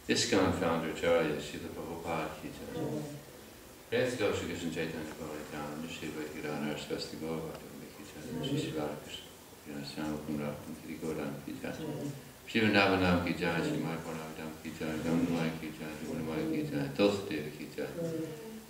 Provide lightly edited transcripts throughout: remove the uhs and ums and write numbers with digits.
ISKCON founder Acharya Srila Prabhupada ki jai. Let's go Shri Krishna Chaitanya Bhagavatam, Shri Vaikirana Swasti Bhagavatam ki jai, Shri Shri Krishna Syamakunda Kiri Godam ki jai, Shri Vrindavanam ki jai, Shri Mahaprabhu ki jai, Gamnamai ki jai, Shri ki jai, Tulsidevi ki jai,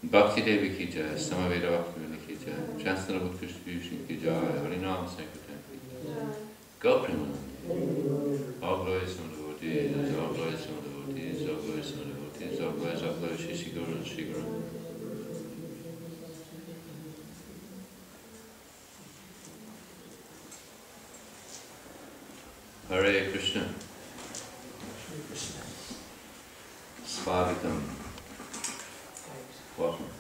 Bhakti Devi ki jai, Samaveda Bhaktivinoda ki jai, Transcendental Distribution ki jai, Harinam Sankirtan ki jai, Go Premanandi, all glories from the devotees, all glories from the devotees, all glories from the devotees, all glories, Shri Guru, Shri Guru. Hare Krishna. Svavitam. Welcome.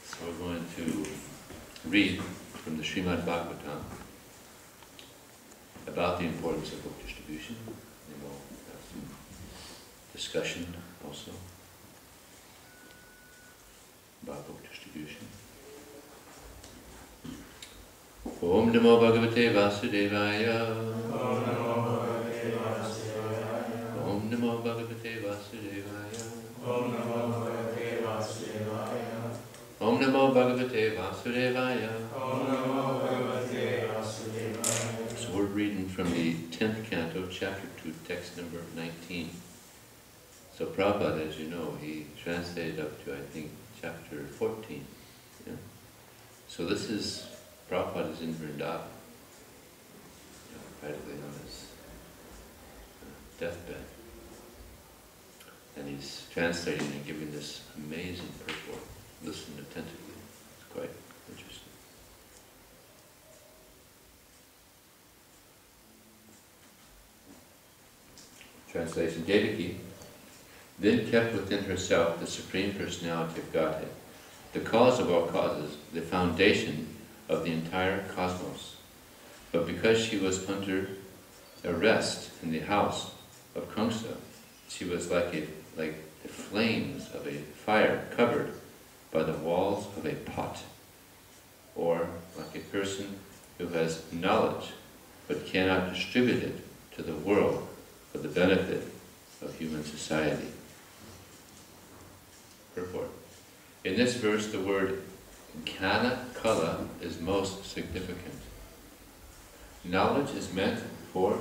So we're going to read from the Srimad Bhagavatam about the importance of book distribution, and we'll have some discussion also about book distribution. Om Namo Bhagavate Vasudevaya. Om Namo Bhagavate Vasudevaya. Om Namo Bhagavate Vasudevaya. Om Namo Bhagavate Vasudevaya. Om Namo Bhagavate Vasudevaya. So we're reading from the 10th canto, chapter 2, text number 19. So Prabhupada, as you know, he translated up to, I think, chapter 14. Yeah? So this is, Prabhupada is in Vrindavan, practically on his deathbed. And he's translating and giving this amazing purport. Listen attentively. It's quite interesting. Translation. Devaki then kept within herself the Supreme Personality of Godhead, the cause of all causes, the foundation of the entire cosmos. But because she was under arrest in the house of Kamsa, she was like the flames of a fire covered by the walls of a pot, or like a person who has knowledge but cannot distribute it to the world for the benefit of human society. Purport. In this verse, the word kana kala is most significant. Knowledge is meant for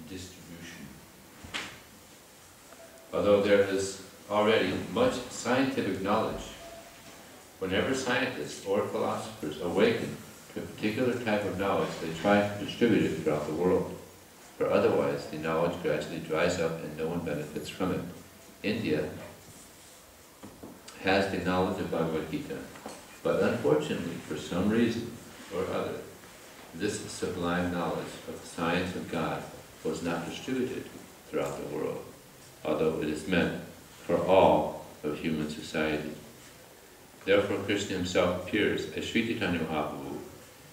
distribution. Although there is already much scientific knowledge, whenever scientists or philosophers awaken to a particular type of knowledge, they try to distribute it throughout the world, for otherwise the knowledge gradually dries up and no one benefits from it. India has the knowledge of Bhagavad Gita, but unfortunately, for some reason or other, this sublime knowledge of the science of God was not distributed throughout the world, although it is meant for all of human society. Therefore, Krishna himself appears as Sri Chaitanya Mahaprabhu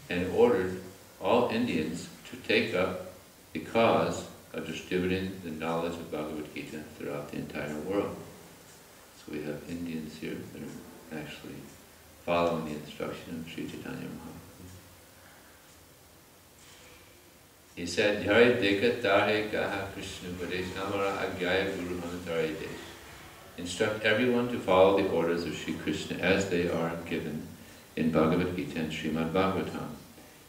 and ordered all Indians to take up the cause of distributing the knowledge of Bhagavad Gita throughout the entire world. So we have Indians here that are actually following the instruction of Sri Chaitanya Mahaprabhu. He said, Hare Deka Tahe Gaha Krishna Vadesh Amara Agyaya Guru Hanatare Desh. Instruct everyone to follow the orders of Sri Krishna as they are given in Bhagavad Gita and Srimad Bhagavatam.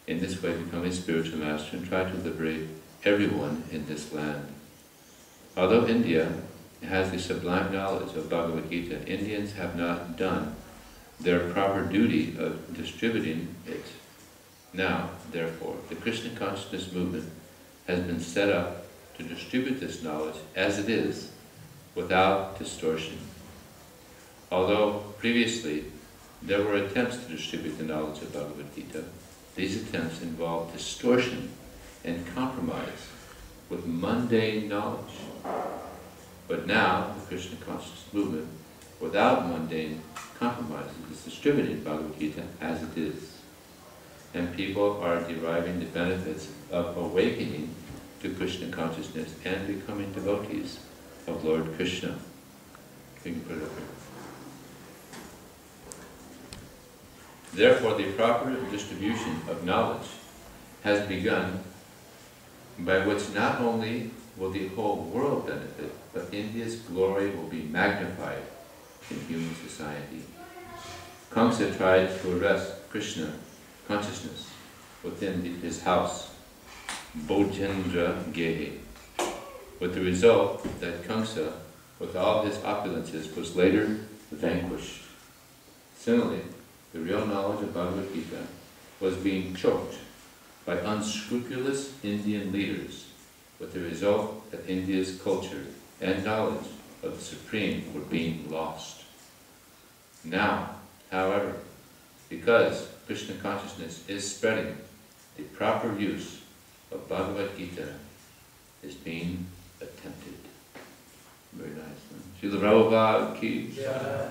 In this way become a spiritual master and try to liberate everyone in this land. Although India has the sublime knowledge of Bhagavad Gita, Indians have not done their proper duty of distributing it. Now, therefore, the Krishna consciousness movement has been set up to distribute this knowledge as it is, without distortion. Although previously there were attempts to distribute the knowledge of Bhagavad Gita, these attempts involve distortion and compromise with mundane knowledge. But now, the Krishna consciousness movement, without mundane compromises, is distributed Bhagavad Gita as it is. And people are deriving the benefits of awakening to Krishna consciousness and becoming devotees of Lord Krishna. Can you put it up here? Therefore, the proper distribution of knowledge has begun, by which not only will the whole world benefit, but India's glory will be magnified in human society. Kamsa tried to arrest Krishna consciousness within his house, Bojendra Gehe, with the result that Kamsa, with all his opulences, was later vanquished. Similarly, the real knowledge of Bhagavad Gita was being choked by unscrupulous Indian leaders, with the result that India's culture and knowledge of the Supreme were being lost. Now, however, because Krishna consciousness is spreading, the proper use of Bhagavad Gita is being attempted. Very nice. Srila Prabhupada ki jai.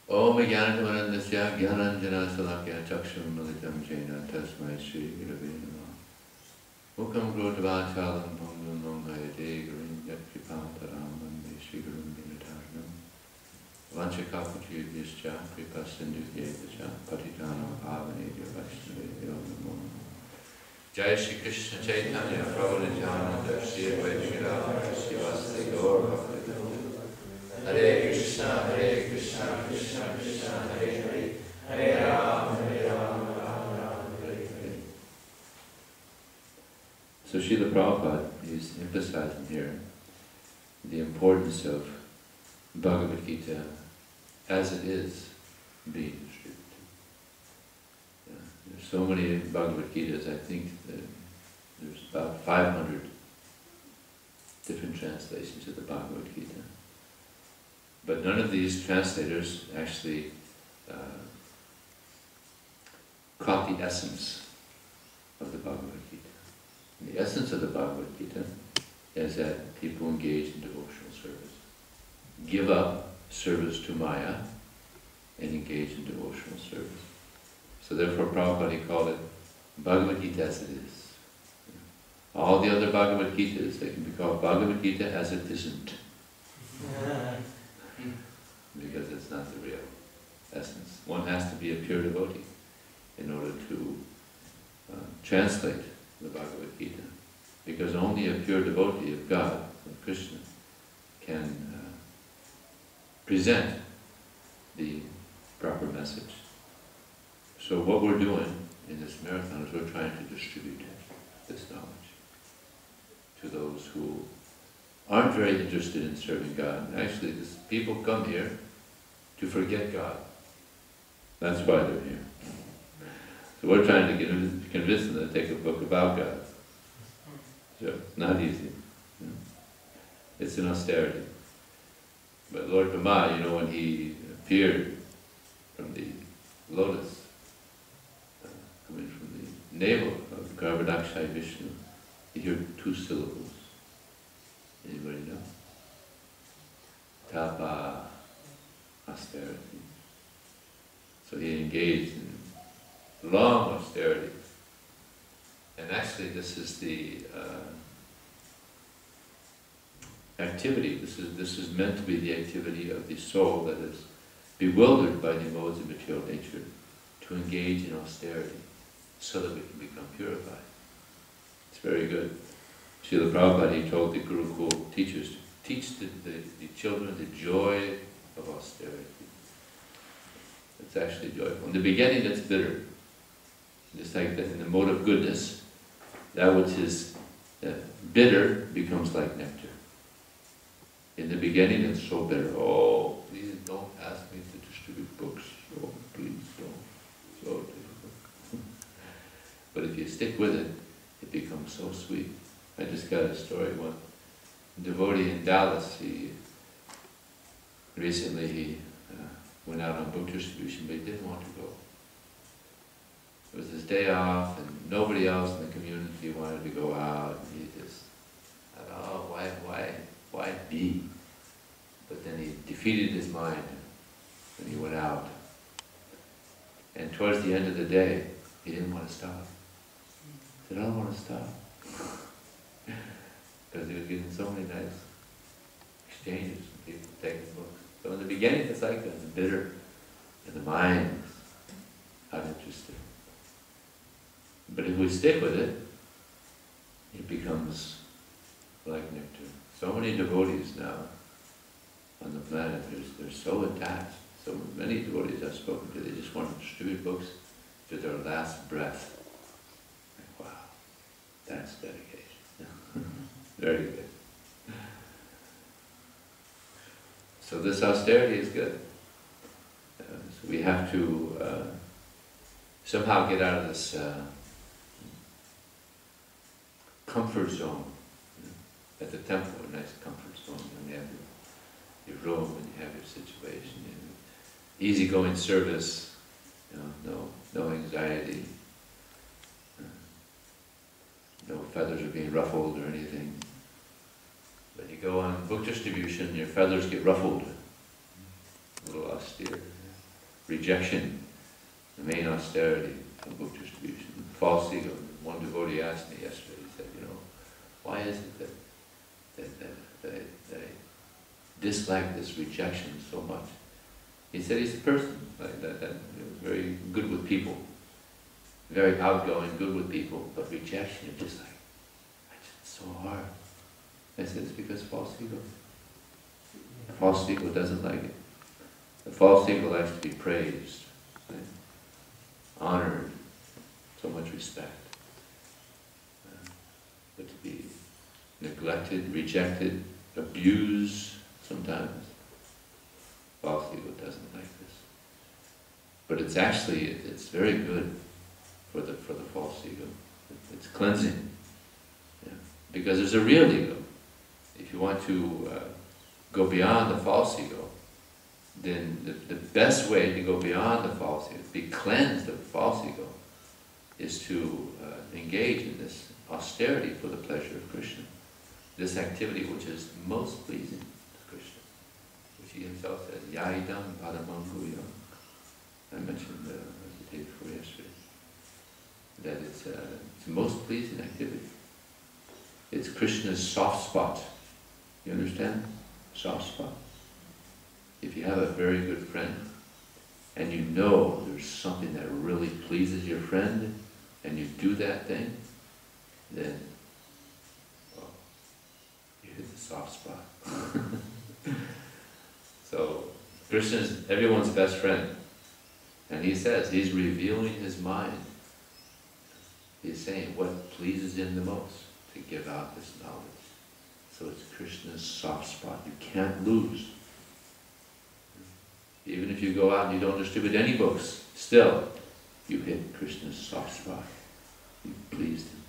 Om Jnanamanandasya Jnananjana Salakya Chaksham Militam Jena Tasmai Shri Gurave Namaha. Mukam Grodavachalam Pongam Longayade Gurin Yatkripantaram Vande Shri Gurum Dinatarnam Vanchakapachiyudhischa Kripasindhuyevcha Patitanam Pavanedya Vaishnavaya Namo. Jai Shri Krishna Chaitanya Prabhu Nityananda Shri Advaita Srivastava Gaur Bhaktivedanta. Hare Krishna, Krishna Krishna, Hare Hare, Hare Ram, Ram Hare Hare. So Srila Prabhupada is emphasizing here the importance of Bhagavad Gita as it is being distributed. There's so many Bhagavad Gitas, I think that there's about 500 different translations of the Bhagavad Gita. But none of these translators actually caught the essence of the Bhagavad Gita. And the essence of the Bhagavad Gita is that people engage in devotional service. Give up service to Maya and engage in devotional service. So therefore Prabhupada called it Bhagavad Gita as it is. All the other Bhagavad Gitas, they can be called Bhagavad Gita as it isn't. Because it's not the real essence. One has to be a pure devotee in order to translate the Bhagavad Gita. Because only a pure devotee of God, of Krishna, can present the proper message. So what we're doing in this marathon is we're trying to distribute this knowledge to those who aren't very interested in serving God. Actually, people come here to forget God. That's why they're here. So we're trying to convince them to take a book about God. So, not easy. It's an austerity. But Lord Brahma, when he appeared from the lotus, coming from the navel of Garbhodakshai Vishnu, he heard 2 syllables. Anybody know? Tapa, austerity. So he engaged in long austerity. And actually this is the activity, this is meant to be the activity of the soul that is bewildered by the modes of material nature, to engage in austerity so that we can become purified. It's very good. Srila Prabhupada, he told the Gurukul teachers to teach the children the joy of austerity. It's actually joyful. In the beginning it's bitter. Just like that in the mode of goodness, that which is bitter becomes like nectar. In the beginning it's so bitter. Oh, please don't ask me to distribute books. Oh, please don't. So difficult. But if you stick with it, it becomes so sweet. I just got a story. One devotee in Dallas, he recently went out on book distribution, but he didn't want to go. day off, and nobody else in the community wanted to go out. And he just thought, oh, why be? But then he defeated his mind, and he went out. And towards the end of the day, he didn't want to stop. He said, I don't want to stop. Because he was getting so many nice exchanges from people taking books. So in the beginning, it's like that, it's bitter, and the mind is uninterested. But if we stick with it, it becomes like nectar. So many devotees now on the planet, they're so attached. So many devotees I've spoken to, they just want to distribute books to their last breath. Like, wow, that's dedication. Very good. So this austerity is good. So we have to somehow get out of this comfort zone. At the temple, a nice comfort zone. And you have your room, and you have your situation. Easygoing service, no anxiety. No feathers are being ruffled or anything. But you go on book distribution, your feathers get ruffled. A little austere. Rejection, the main austerity of book distribution. False ego. One devotee asked me yesterday, he said, why is it that I dislike this rejection so much? He said he's a person like that was very good with people, very outgoing, good with people, but rejection is just like, it's so hard. I said it's because false ego. The false ego doesn't like it. The false ego likes to be praised, right? Honored, so much respect. But to be neglected, rejected, abused sometimes, false ego doesn't like this. But it's actually, it's very good for the false ego. It's cleansing. Yeah. Because there's a real ego. If you want to go beyond the false ego, then the best way to go beyond the false ego, to be cleansed of the false ego, is to engage in this austerity for the pleasure of Krishna. This activity which is most pleasing to Krishna, which he himself says, Yaidam Padamanguyam. I mentioned the day before yesterday, that it's the most pleasing activity. It's Krishna's soft spot. You understand? Soft spot. If you have a very good friend, and you know there's something that really pleases your friend, and you do that thing, then you hit the soft spot. So Krishna is everyone's best friend, and he says he's revealing his mind. He's saying what pleases him the most, to give out this knowledge. So it's Krishna's soft spot. You can't lose. Even if you go out and you don't distribute any books, still you hit Krishna's soft spot. You pleased him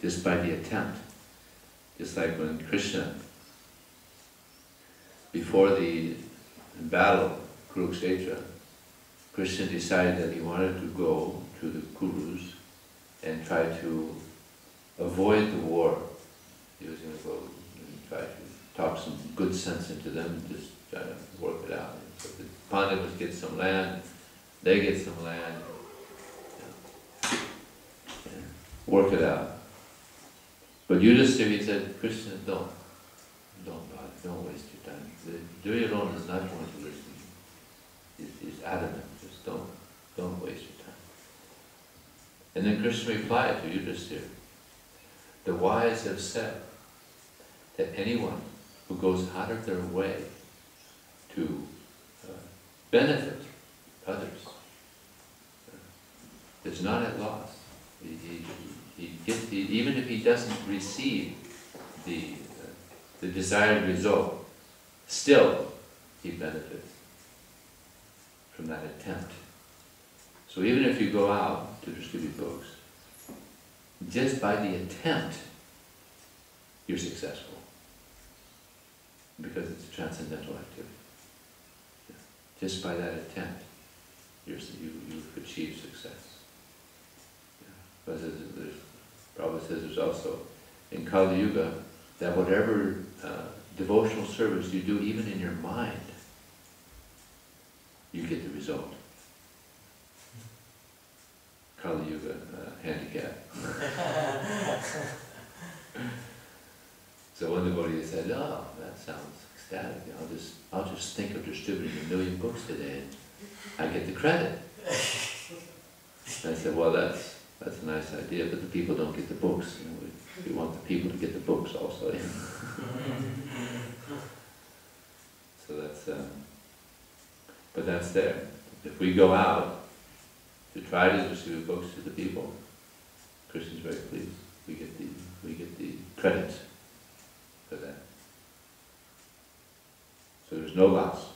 just by the attempt. Just like when Krishna, before the battle, Kurukshetra, Krishna decided that he wanted to go to the Kurus and try to avoid the war. He was going to go and try to talk some good sense into them and just try to work it out. So the Pandavas get some land, they get some land, work it out. But Yudhishthira, he said, Krishna, don't bother, don't waste your time. Duryodhana is not going to listen. He's adamant, just don't waste your time. And then Krishna replied to Yudhishthira, the wise have said that anyone who goes out of their way to benefit others is not at loss. Even if he doesn't receive the desired result, still he benefits from that attempt. So even if you go out to distribute books, just by the attempt, you're successful. Because it's a transcendental activity. Just by that attempt, you've achieved success. Prabhupada says there's also, in Kali Yuga, that whatever devotional service you do, even in your mind, you get the result. Kali Yuga handicap. So one devotee said, "Oh, that sounds ecstatic. I'll just think of distributing 1 million books today, and I get the credit." And I said, "Well, that's a nice idea, but the people don't get the books. You know, we want the people to get the books also." So that's, but that's there. If we go out to try to distribute books to the people, Krishna's very pleased. We get the credit for that. So there's no loss.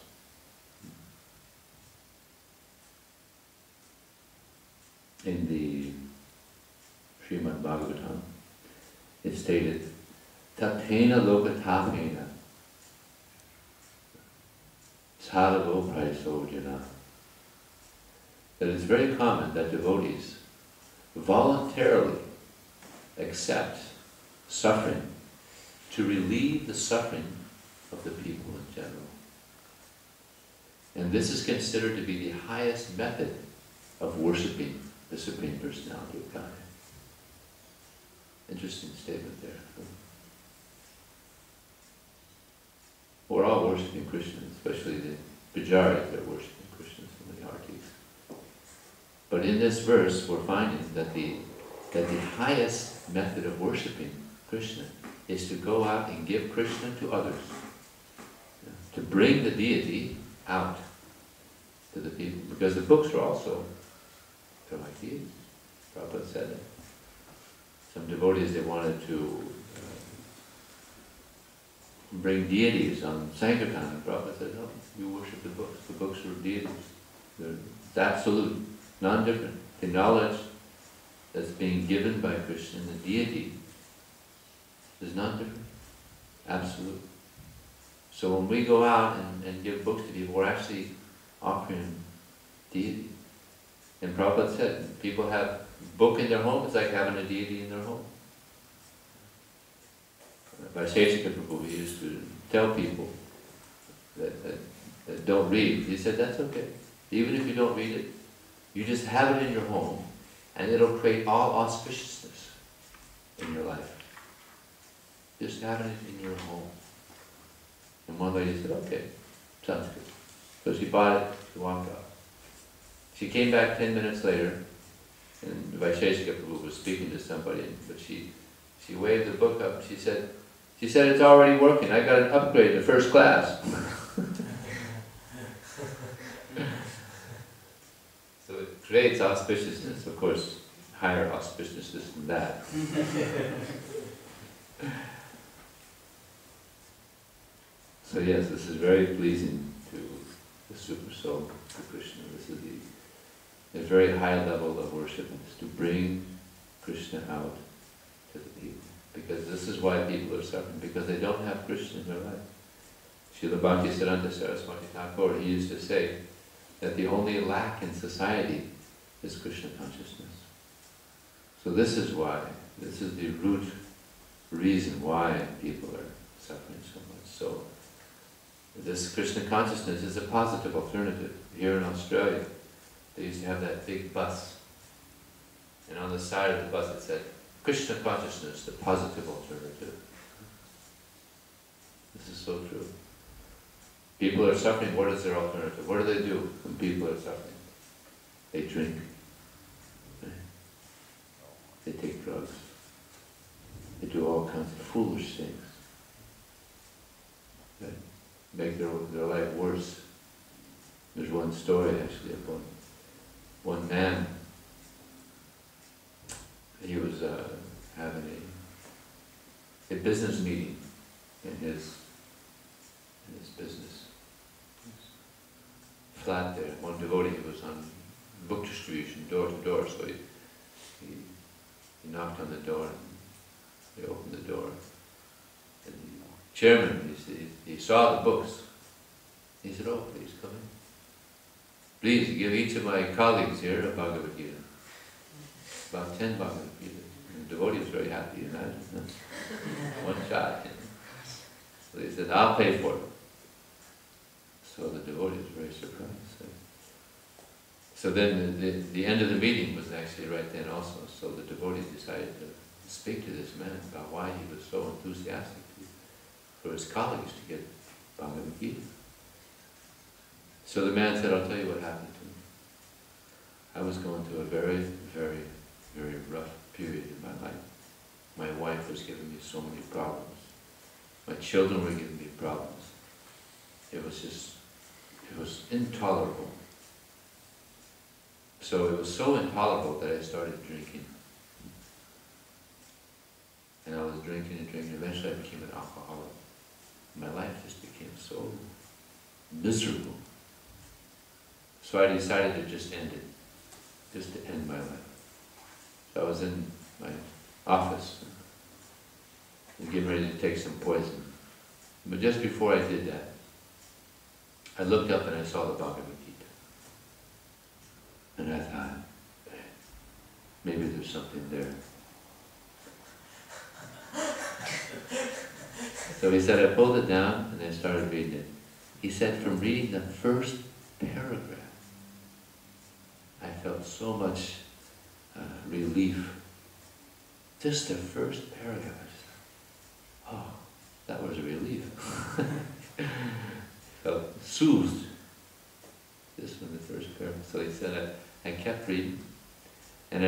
In the Srimad Bhagavatam, it's stated, Tatena lokatapena sadhavo praiso jana. That it's very common that devotees voluntarily accept suffering to relieve the suffering of the people in general. And this is considered to be the highest method of worshipping the Supreme Personality of Godhead. Interesting statement there. We're all worshipping Krishna, especially the Vijaya's are worshipping Krishna, some of the artis. But in this verse, we're finding that the highest method of worshipping Krishna is to go out and give Krishna to others, to bring the deity out to the people. Because the books are also, they're like deities. Prabhupada said that. Some devotees, they wanted to bring deities on Sankirtan, and Prabhupada said, no, you worship the books. The books are deities. It's absolute, non-different. The knowledge that's being given by Krishna, the deity, is non-different, absolute. So when we go out and give books to people, we're actually offering deity. And Prabhupada said, people have a book in their home, it's like having a deity in their home. Vijaya Prabhu, he used to tell people that don't read. He said, that's okay. Even if you don't read it, you just have it in your home, and it'll create all auspiciousness in your life. Just having it in your home. And one lady said, okay, sounds good. So she bought it, she walked out. She came back 10 minutes later, and Vijaya Prabhu was speaking to somebody, but she waved the book up. She said, it's already working. I got an upgrade to first class. So it creates auspiciousness, of course, higher auspiciousness than that. So yes, this is very pleasing to the Super Soul, to Krishna. This is a very high level of worship, is to bring Krishna out to the people. Because this is why people are suffering, because they don't have Krishna in their life. Srila Bhaktisiddhanta Saraswati Thakur, he used to say that the only lack in society is Krishna consciousness. So this is why, this is the root reason why people are suffering so much. So this Krishna consciousness is a positive alternative. Here in Australia, they used to have that big bus, and on the side of the bus it said, Krishna consciousness, the positive alternative. This is so true. People are suffering, what is their alternative? What do when people are suffering? They drink. Right? They take drugs. They do all kinds of foolish things. Right? Make their life worse. There's one story actually of one man. He was having a business meeting in his business. Flat there. One devotee was on book distribution, door to door, so he knocked on the door, and they opened the door. And the chairman, he saw the books. He said, oh, please come in. Please give each of my colleagues here a Bhagavad Gita. about 10 Bhagavad Gita. And the devotee was very happy, imagine. One shot. So he said, I'll pay for it. So the devotee was very surprised. So then the end of the meeting was actually right then also. So the devotee decided to speak to this man about why he was so enthusiastic for his colleagues to get Bhagavad Gita. So the man said, I'll tell you what happened to me. I was going through a very, very, very rough period in my life. My wife was giving me so many problems. My children were giving me problems. It was intolerable. So it was so intolerable that I started drinking. And I was drinking and drinking. Eventually I became an alcoholic. My life just became so miserable. So I decided to just end it. Just to end my life. So I was in my office and getting ready to take some poison. But just before I did that, I looked up and I saw the Bhagavad Gita. And I thought, maybe there's something there. So he said, I pulled it down and I started reading it. He said, from reading the first paragraph, I felt so much relief. Just the first paragraph. I said, oh, that was a relief. Felt soothed. Just from the first paragraph. So he said, I kept reading. And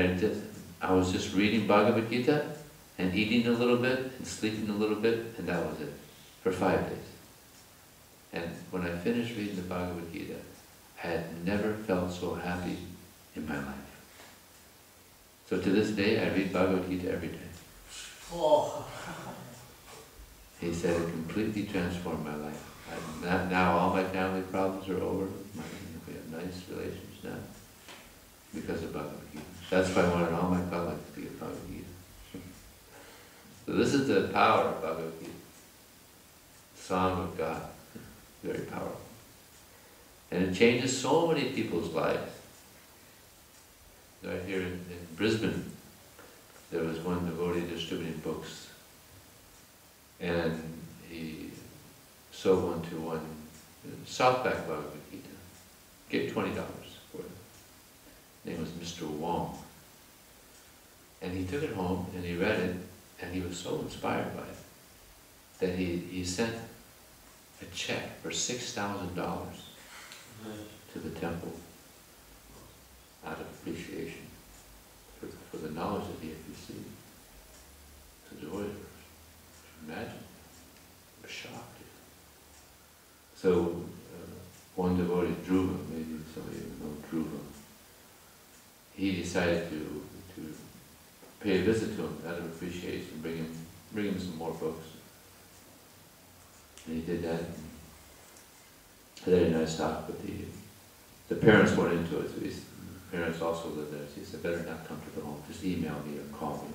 I was just reading Bhagavad Gita and eating a little bit and sleeping a little bit, and that was it. For 5 days. And when I finished reading the Bhagavad Gita, I had never felt so happy in my life. So to this day, I read Bhagavad Gita every day. Oh. He said it completely transformed my life. Now all my family problems are over. We have nice relations now because of Bhagavad Gita. That's why I wanted all my colleagues to get Bhagavad Gita. So this is the power of Bhagavad Gita. Song of God. Very powerful. And it changes so many people's lives. Right here in Brisbane, there was one devotee distributing books. And he sold one to one softback Bhagavad Gita. Gave $20 for it. His name was Mr. Wong. And he took it home and he read it, and he was so inspired by it that he sent a check for $6,000 to the temple out of appreciation for the knowledge that he had received. So joy, imagine, I was shocked. So one devotee, Dhruva, maybe some of you know Dhruva, he decided to pay a visit to him out of appreciation, bring him some more books. And he did that. And then I stopped, but the parents weren't into it. So the parents also lived there. So he said, better not come to the home, just email me or call me.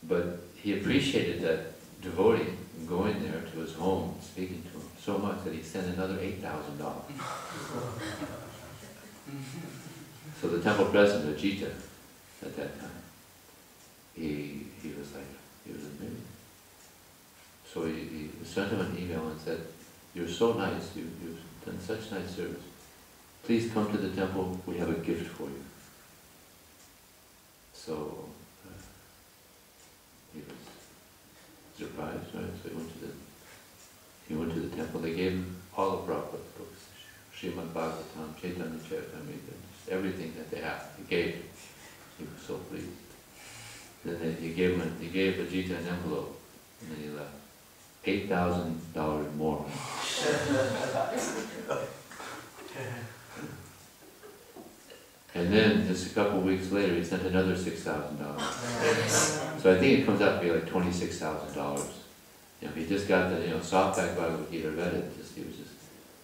But he appreciated that devotee going there to his home, speaking to him so much that he sent another $8,000. So the temple president, Ajita, at that time, he was amazed. So he sent him an email and said, you're so nice, you've done such nice service. Please come to the temple, we have a gift for you. So he was surprised, right? So he went to the temple. They gave him all the Prabhupada's books, Srimad Bhagavatam, Chaitanya Charitamrita, everything that they have. He gave him. He was so pleased. Then he gave Ajita an envelope, and then he left. $8,000 more. And then, just a couple of weeks later, he sent another $6,000. So I think it comes out to be like $26,000. He just got the softback Bhagavad Gita, read it,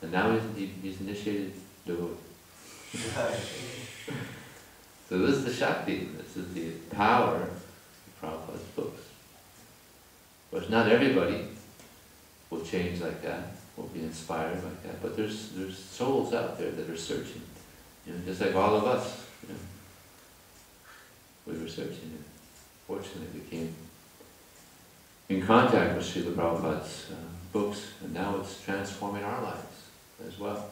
and now he's initiated devotee. So this is the Shakti, this is the power of Prabhupada's books. Of course, not everybody will change like that, will be inspired like that, but there's souls out there that are searching, just like all of us. We were searching it. Fortunately, we came in contact with Srila Prabhupada's books, and now it's transforming our lives as well.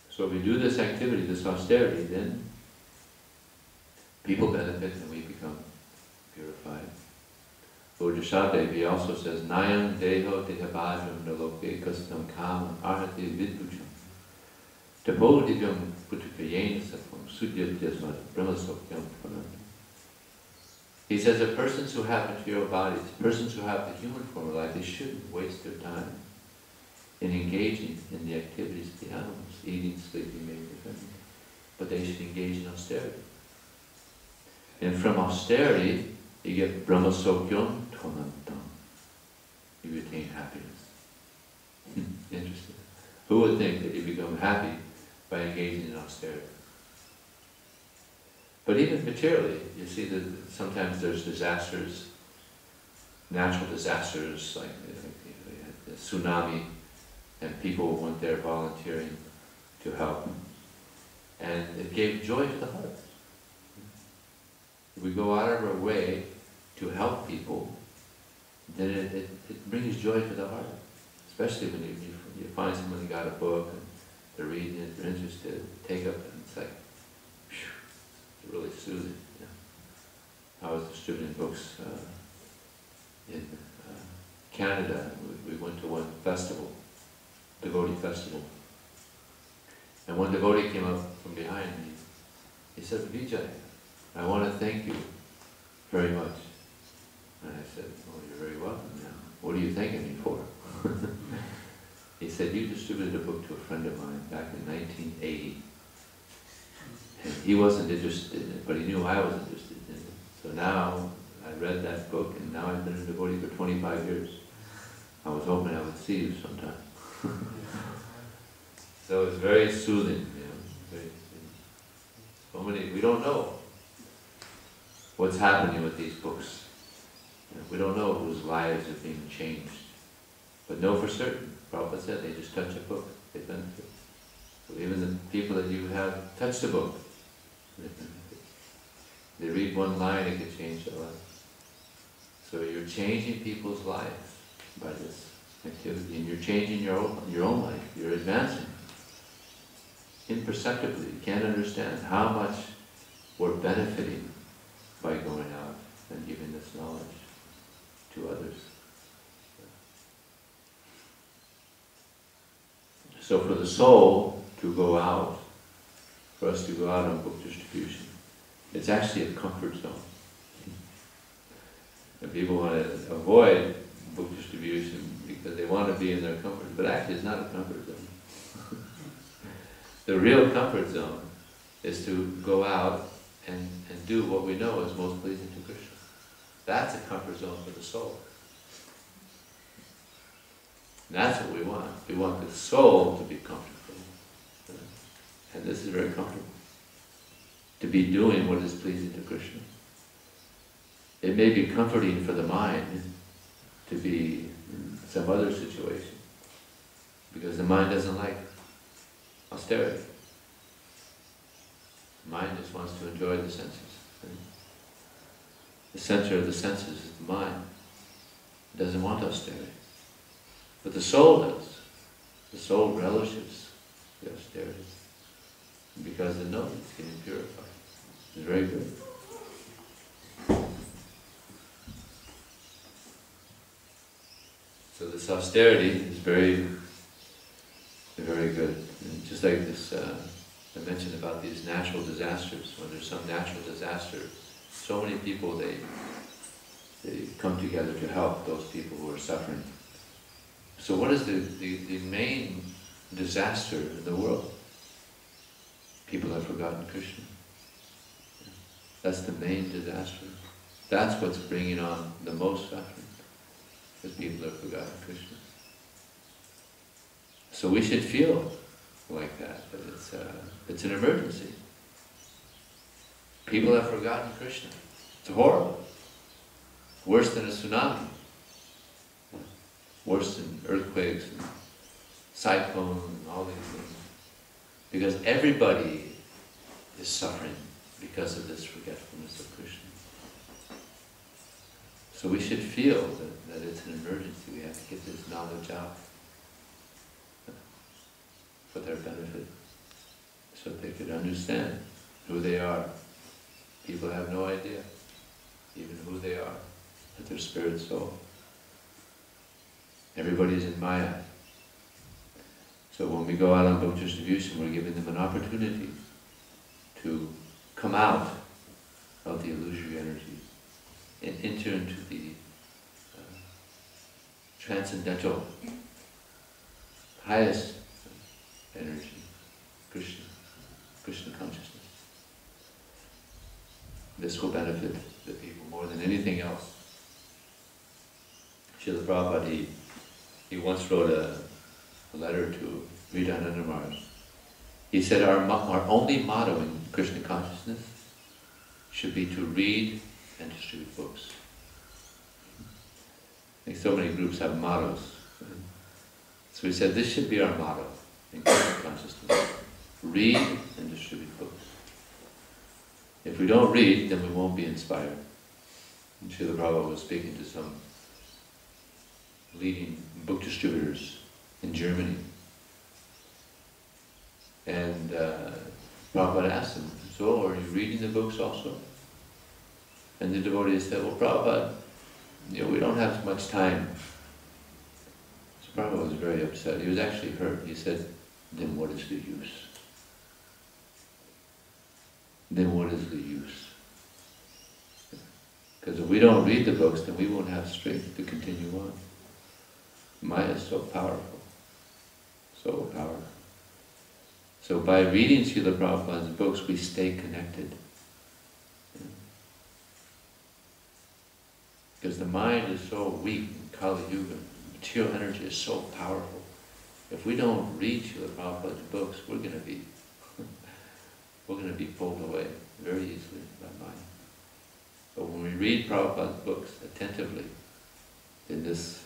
So if we do this activity, this austerity, then people benefit and we become purified. Lord Jashadevi also says, Nayam deho dehabhajam naloke kastam kamam arhati vidbhucham tapodivyam putukayena sapam sudyatyasmat brahmasokyam pranam. He says that persons who have material bodies, persons who have the human form of life, they shouldn't waste their time in engaging in the activities of the animals, eating, sleeping, making food, but they should engage in austerity. And from austerity, you get brahmasokyam tvanantam. You attain happiness. Interesting. Who would think that you become happy by engaging in austerity? But even materially, you see that sometimes there's disasters, natural disasters like the tsunami, and people went there volunteering to help. And it gave joy to the heart. If we go out of our way to help people, then it brings joy to the heart. Especially when you find someone who got a book and they're reading it, they're interested, take up and it's like, phew, it's really soothing. You know. I was distributing books in Canada. We went to one festival, devotee festival. And one devotee came up from behind me. He said, Vijaya, I want to thank you very much. And I said, oh, you're very welcome now. What are you thanking me for? He said, you distributed a book to a friend of mine back in 1980. And he wasn't interested in it, but he knew I was interested in it. So now I read that book, and now I've been a devotee for 25 years. I was hoping I would see you sometime. So it's very soothing, you know. Very soothing. So many, we don't know what's happening with these books. You know, we don't know whose lives are being changed. But know for certain, Prabhupada said, they just touch a book, they benefit. So even the people that you have touched a book, they benefit. They read one line, it could change their life. So you're changing people's lives by this activity, and you're changing your own life. You're advancing. Imperceptibly, you can't understand how much we're benefiting by going out and giving this knowledge to others. So for the soul to go out, for us to go out on book distribution, it's actually a comfort zone. And people want to avoid book distribution because they want to be in their comfort, but actually it's not a comfort zone. The real comfort zone is to go out and do what we know is most pleasing to Krishna. That's a comfort zone for the soul. And that's what we want. We want the soul to be comfortable. And this is very comfortable. To be doing what is pleasing to Krishna. It may be comforting for the mind to be in some other situation, because the mind doesn't like austerity. The mind just wants to enjoy the senses. The center of the senses is the mind. It doesn't want austerity. But the soul does. The soul relishes the austerity because it knows it's getting purified. It's very good. So this austerity is very, very good. And just like this, I mentioned about these natural disasters. When there's some natural disaster, so many people, they come together to help those people who are suffering. So what is the main disaster in the world? People have forgotten Krishna. That's the main disaster. That's what's bringing on the most suffering, because people have forgotten Krishna. So we should feel like that it's an emergency. People have forgotten Krishna. It's horrible. Worse than a tsunami. Worse than earthquakes and cyclones and all these things. Because everybody is suffering because of this forgetfulness of Krishna. So we should feel that it's an emergency. We have to get this knowledge out for their benefit, so that they could understand who they are. People have no idea even who they are, that they're spirit soul. Everybody's in Maya. So when we go out on book distribution, we're giving them an opportunity to come out of the illusory energy and enter into the transcendental, highest energy, Krishna consciousness. This will benefit the people more than anything else. Srila Prabhupada, he once wrote a letter to Vidananda Maharaj. He said, our only motto in Krishna consciousness should be to read and distribute books. I think so many groups have mottos. So we said, this should be our motto in Krishna consciousness. Read and distribute books. If we don't read, then we won't be inspired. And Srila Prabhupada was speaking to some leading book distributors in Germany. And Prabhupada asked him, so are you reading the books also? And the devotees said, well, Prabhupada, we don't have much time. So Prabhupada was very upset. He was actually hurt. He said, then what is the use? Then what is the use? Because if we don't read the books, then we won't have strength to continue on. Maya is so powerful. So powerful. So by reading Srila Prabhupada's books, we stay connected. Because the mind is so weak in Kali Yuga, material energy is so powerful. If we don't read Srila Prabhupada's books, we're going to be pulled away very easily by mind. But when we read Prabhupada's books attentively, then this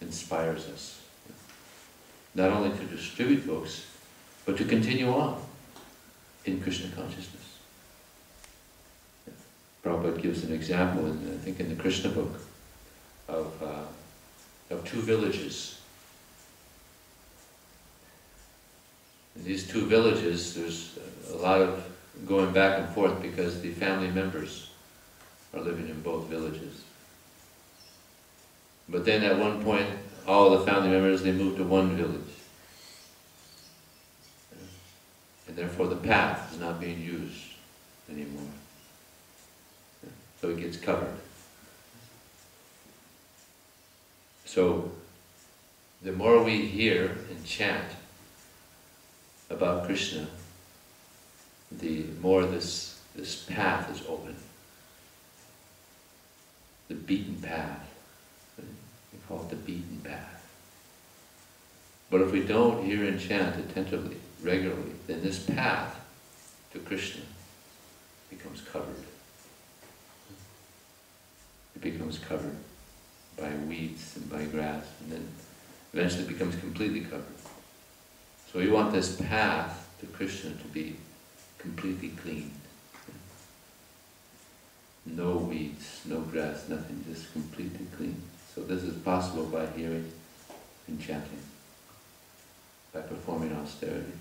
inspires us. Not only to distribute books, but to continue on in Krishna consciousness. Prabhupada gives an example, I think in the Krishna book, of two villages. In these two villages, there's a lot of going back and forth because the family members are living in both villages. But then at one point, all the family members, they moved to one village. And therefore the path is not being used anymore. So it gets covered. So the more we hear and chant about Krishna, the more this path is open. The beaten path. We call it the beaten path. But if we don't hear and chant attentively, regularly, then this path to Krishna becomes covered. It becomes covered by weeds and by grass, and then eventually it becomes completely covered. So we want this path to Krishna to be completely clean. No weeds, no grass, nothing, just completely clean. So this is possible by hearing and chanting, by performing austerity.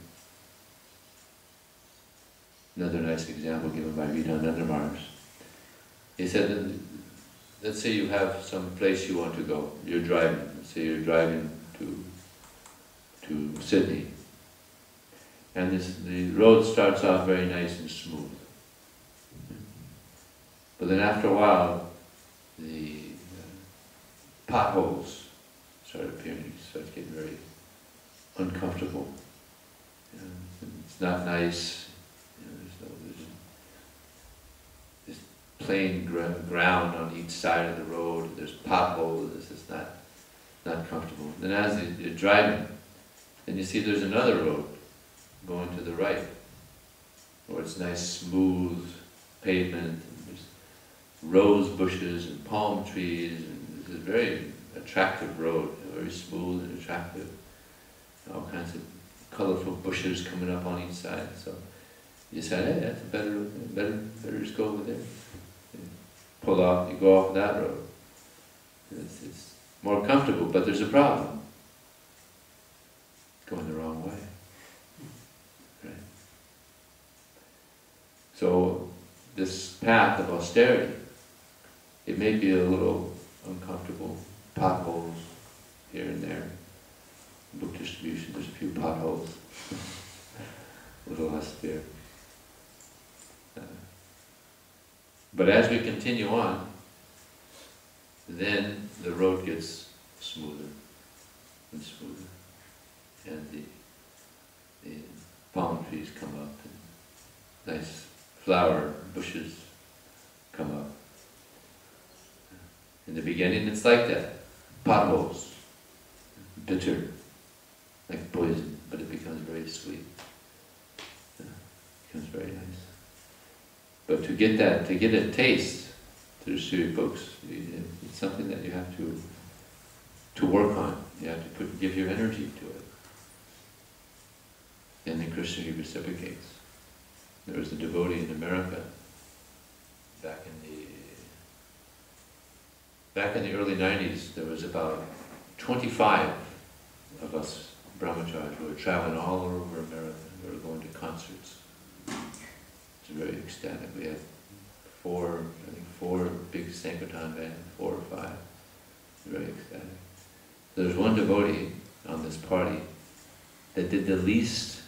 Another nice example given by Vidananda Maharaj. He said that, let's say you have some place you want to go. You're driving. Let's say you're driving to Sydney. And the road starts off very nice and smooth. But then after a while, the potholes start appearing. You start getting very uncomfortable. It's not nice. There's plain ground on each side of the road. There's potholes. It's just not comfortable. Then as you're driving, then you see there's another road going to the right, where it's nice, smooth pavement. And there's rose bushes and palm trees, and it's a very attractive road, very smooth and attractive. All kinds of colorful bushes coming up on each side. So You said, hey, that's a better just go over there. You pull off, you go off that road. It's more comfortable, but there's a problem. Going the wrong way. Right? So this path of austerity, it may be a little uncomfortable, potholes here and there. Book distribution, there's a few potholes. A little austere. But as we continue on, then the road gets smoother and smoother. And the palm trees come up, and nice flower bushes come up. In the beginning it's like that. Potholes, bitter, like poison, but it becomes very sweet. Becomes very nice. But to get a taste through Sri books, it's something that you have to work on. You have to give your energy to it. And then Krishna reciprocates. There was a devotee in America back in the early 90s. There was about 25 of us brahmacharis who were traveling all over America. We were going to concerts. It's very ecstatic. We had four big Sankirtan bands, 4 or 5. Very ecstatic. There was one devotee on this party that did the least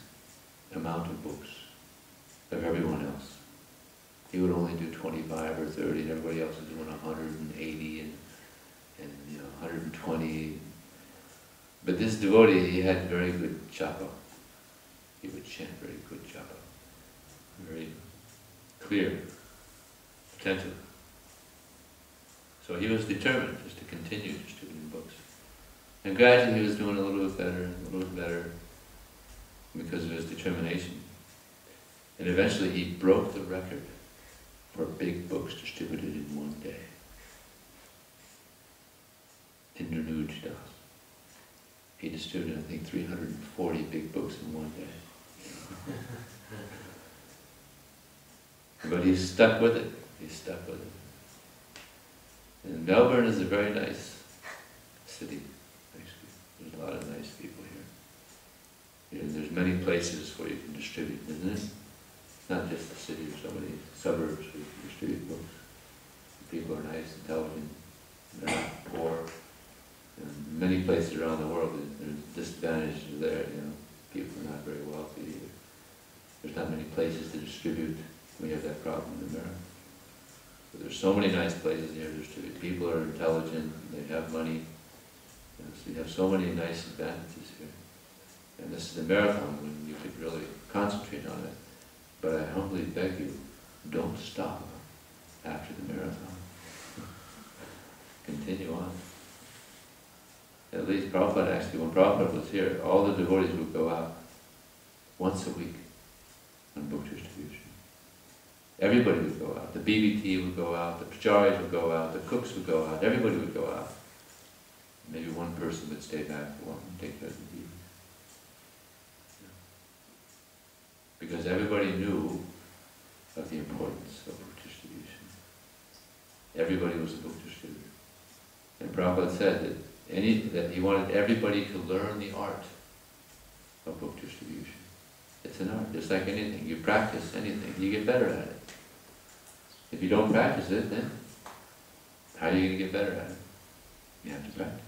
amount of books of everyone else. He would only do 25 or 30, and everybody else was doing 180 and 120. But this devotee, he had very good japa. He would chant very good japa. Very clear, attentive. So he was determined just to continue distributing books. And gradually he was doing a little bit better, because of his determination. And eventually he broke the record for big books distributed in one day. Indranuj Das. He distributed, I think, 340 big books in one day. But he's stuck with it. He's stuck with it. And Melbourne is a very nice city. There's a lot of nice people here. There's many places where you can distribute, isn't it? It's not just the city or so many suburbs where you can distribute books. The people are nice, intelligent, they're not poor. And many places around the world, there's disadvantages there, people are not very wealthy either. There's not many places to distribute. We have that problem in America. But there's so many nice places here to distribute. People are intelligent, they have money. So you have so many nice advantages here. And this is a marathon when you could really concentrate on it. But I humbly beg you, don't stop after the marathon. Continue on. At least Prabhupada, actually, when Prabhupada was here, all the devotees would go out once a week on book distribution. Everybody would go out. The BBT would go out, the pujaris would go out, the cooks would go out, everybody would go out. Maybe one person would stay back for one and take care of the baby. Because everybody knew of the importance of book distribution. Everybody was a book distributor. And Prabhupada said that he wanted everybody to learn the art of book distribution. It's an art, just like anything. You practice anything, you get better at it. If you don't practice it, then how are you going to get better at it? You have to practice.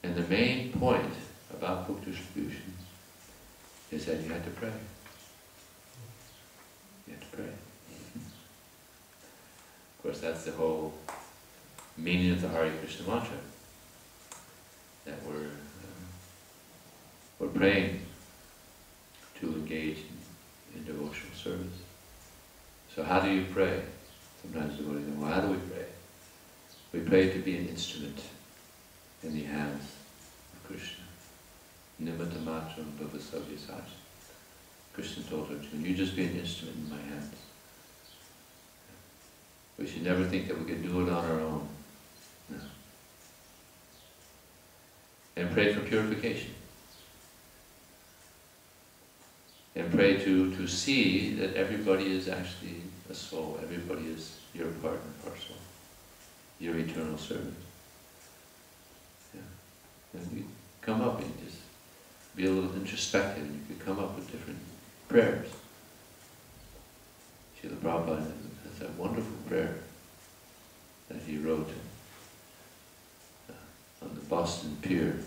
And the main point about book distribution is that you have to pray. You have to pray. Of course, that's the whole meaning of the Hare Krishna mantra. That we're praying to engage in devotional service. So how do you pray? Sometimes devotees say, well, how do we pray? We pray to be an instrument in the hands of Krishna. Nimitta matram bhava savyasaj. Krishna told Arjuna, you just be an instrument in my hands. We should never think that we can do it on our own. No. And pray for purification. And pray to see that everybody is actually a soul, everybody is your part and parcel, your eternal servant. Yeah. And you come up and just be a little introspective, and you could come up with different prayers. Srila Prabhupada has that wonderful prayer that he wrote on the Boston Pier.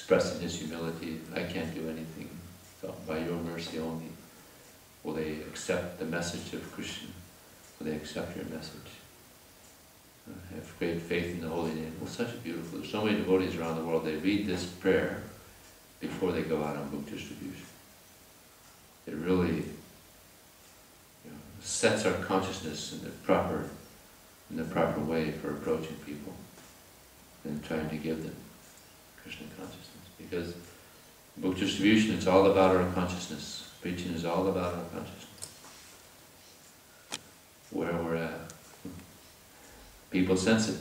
expressing his humility. I can't do anything, so by your mercy only will they accept the message of Krishna. Will they accept your message? I have great faith in the holy name. Well, such a beautiful. There's so many devotees around the world. They read this prayer before they go out on book distribution. It really sets our consciousness in the proper way for approaching people and trying to give them Krishna consciousness. Because book distribution, it's all about our consciousness. Preaching is all about our consciousness. Where we're at. People sense it.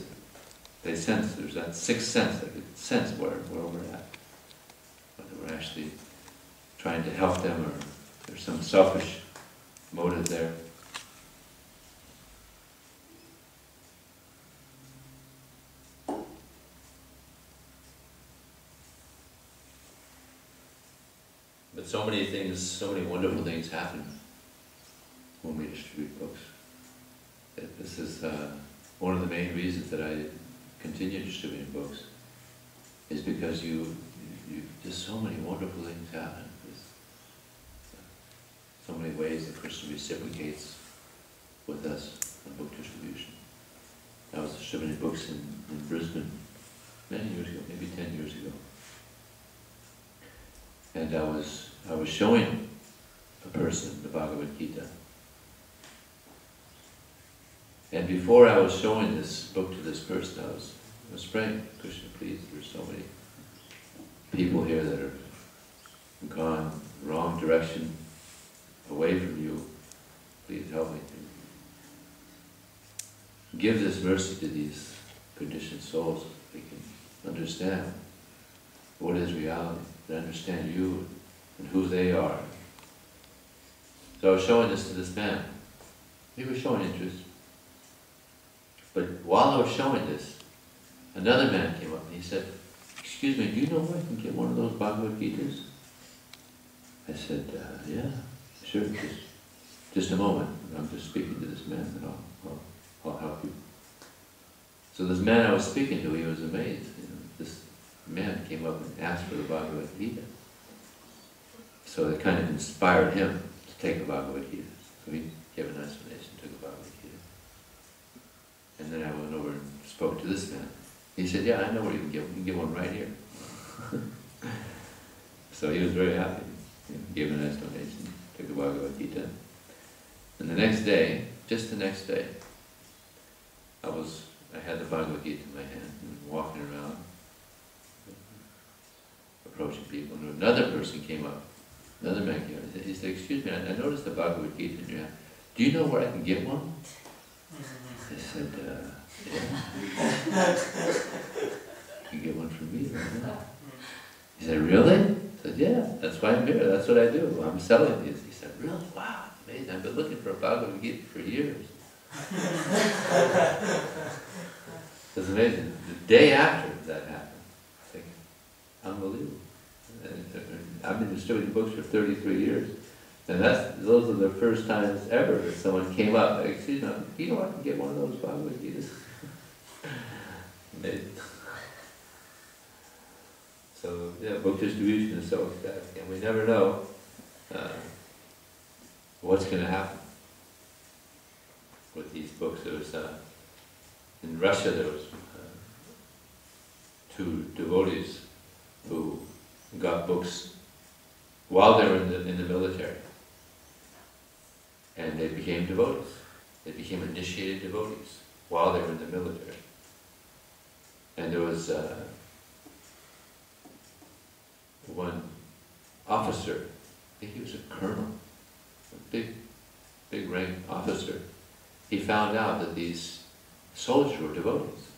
They sense, there's that sixth sense, they can sense where we're at. Whether we're actually trying to help them or there's some selfish motive there. But so many things, so many wonderful things happen when we distribute books. This is one of the main reasons that I continue distributing books, is because just so many wonderful things happen. There's so many ways that Krishna reciprocates with us on book distribution. I was distributing books in Brisbane many years ago, maybe 10 years ago. And I was showing a person the Bhagavad Gita. And before I was showing this book to this person, I was praying, Krishna, please, there's so many people here that have gone the wrong direction, away from you. Please help me to give this mercy to these conditioned souls so they can understand what is reality, to understand you and who they are. So I was showing this to this man. He was showing interest. But while I was showing this, another man came up and he said, excuse me, do you know where I can get one of those Bhagavad Gitas? I said, yeah, sure, just a moment. I'm just speaking to this man and I'll help you. So this man I was speaking to, he was amazed. This man came up and asked for the Bhagavad Gita. So it kind of inspired him to take a Bhagavad Gita. So he gave an explanation, took a Bhagavad Gita. And then I went over and spoke to this man. He said, yeah, I know where you can get one. You can get one right here. So he was very happy. He gave an explanation, took a Bhagavad Gita. And the next day, just the next day, I had the Bhagavad Gita in my hand and walking around, approaching people. And another person came up, another man came up. He said, excuse me, I noticed the Bhagavad Gita in your hand. Do you know where I can get one? I said, yeah. You can get one from me, right? He said, really? I said, yeah, that's why I'm here, that's what I do. I'm selling these. He said, really? Wow, amazing. I've been looking for a Bhagavad Gita for years. It's amazing. The day after that happened, I think, unbelievable. I've been distributing books for 33 years. And those are the first times ever that someone came up, excuse me, do you know I can get one of those Bhagavad Gitas? Amazing. So, yeah, book distribution is so ecstatic, and we never know what's going to happen with these books. There was, in Russia, there was two devotees who got books while they were in the military. And they became devotees. They became initiated devotees while they were in the military. And there was one officer, I think he was a colonel, a big rank officer. He found out that these soldiers were devotees.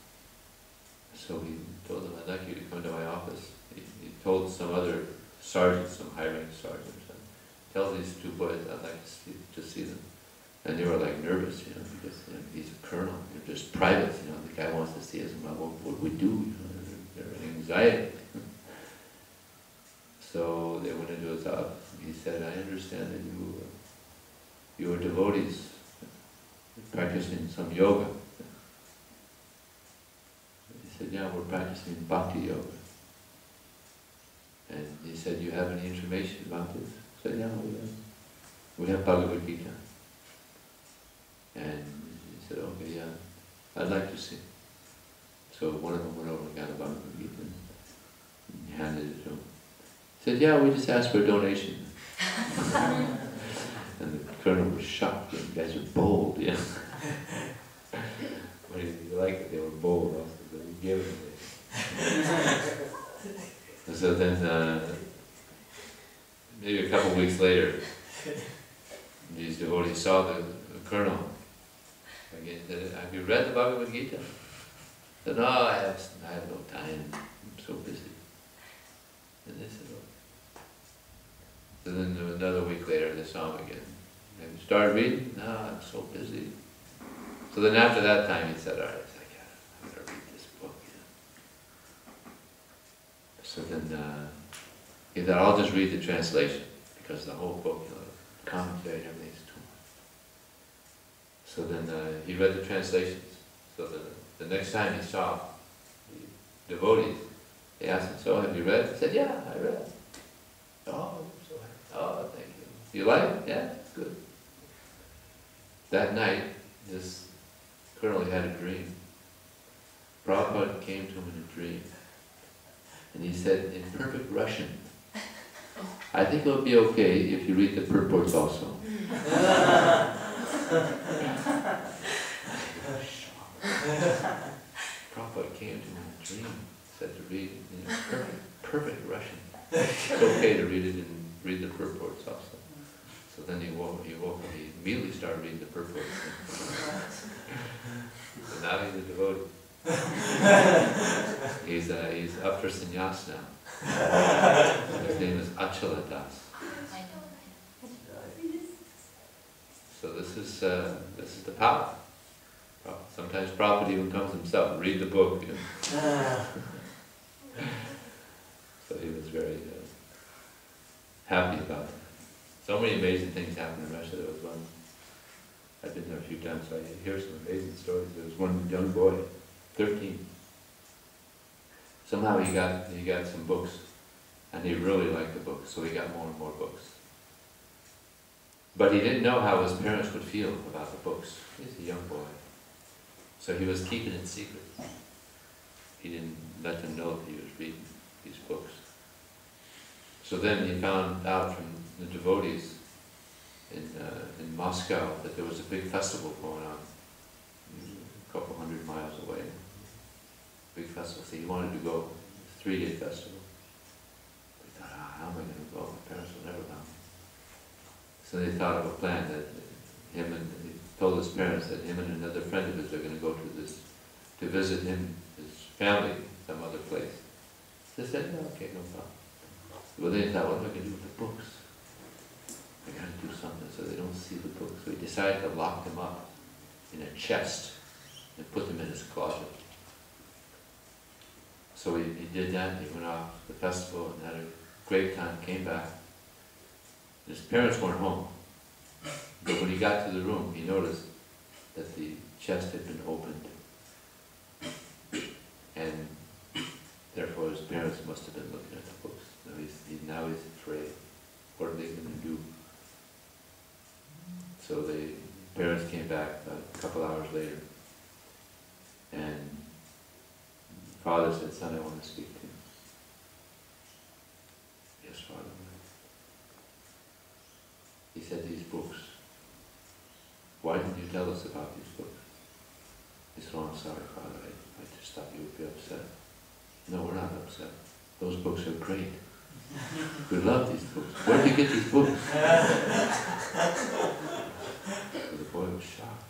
So he told them, I'd like you to come to my office. He told some other sergeant, some high-rank sergeant, tell these two boys I'd like to see them. And they were like nervous, because he's a colonel, they're just privates, the guy wants to see us, well, what do we do? They're in anxiety. So they went into his office, and he said, I understand that you are devotees, practicing some yoga. He said, yeah, we're practicing bhakti yoga. And he said, "You have any information about this?" I said, "Yeah, we have Bhagavad Gita." And he said, "Okay, yeah, I'd like to see." So one of them went over and got a Bhagavad Gita and handed it to him. He said, "Yeah, we just asked for a donation." And the colonel was shocked. You guys are bold, yeah. What did he like it? They were bold. Also, but he gave it. And so then, maybe a couple of weeks later, these devotees saw the colonel. Again, said, "Have you read the Bhagavad Gita?" I said, "No, I have no time. I'm so busy." And they said, "Oh." So then another week later, they saw him again. Have you started reading? "No, I'm so busy." So then after that time, he said, "All right, I gotta read this book." So then he thought, "I'll just read the translation, because the whole book, commentary and everything's too much." So then he read the translations. So the next time he saw the devotees, they asked him, "So have you read?" He said, "Yeah, I read." "Oh, thank you. You like it?" "Yeah, it's good." That night, this colonel had a dream. Prabhupada came to him in a dream. And he said, in perfect Russian, "I think it'll be okay if you read the purports also." Prabhupada came to him in a dream, said to read it in perfect Russian. It's okay to read it and read the purports also. So then he woke up, he immediately started reading the purports. So now he's a devotee. He's up for sannyas now. His name is Achala Das. So this is the power. Sometimes Prabhupada even comes himself, read the book. So he was very happy about that. So many amazing things happened in Russia. There was one, I've been there a few times, so I hear some amazing stories. There was one young boy, 13. Somehow he got some books, and he really liked the books, so he got more and more books. But he didn't know how his parents would feel about the books. He's a young boy. So he was keeping it secret. He didn't let them know that he was reading these books. So then he found out from the devotees in Moscow that there was a big festival going on, a couple 100 miles away. Big festival. So he wanted to go. It's a 3-day festival. He thought, how am I going to go? My parents will never come. So they thought of a plan that he told his parents that him and another friend of his are going to go to visit him, his family, some other place. They said, "No, okay, no problem." Well, they thought, what am I going to do with the books? I got to do something so they don't see the books. So he decided to lock them up in a chest and put them in his closet. So he did that. He went off to the festival and had a great time, came back. His parents weren't home. But when he got to the room, he noticed that the chest had been opened. And therefore his parents must have been looking at the books. Now he's afraid. What are they going to do? So the parents came back a couple hours later. And father said, "Son, I want to speak to you." "Yes, Father." He said, "These books, why didn't you tell us about these books?" He said, "Oh, I'm sorry, Father, I just thought you would be upset." "No, we're not upset. Those books are great. We love these books. Where did you get these books?" So the boy was shocked.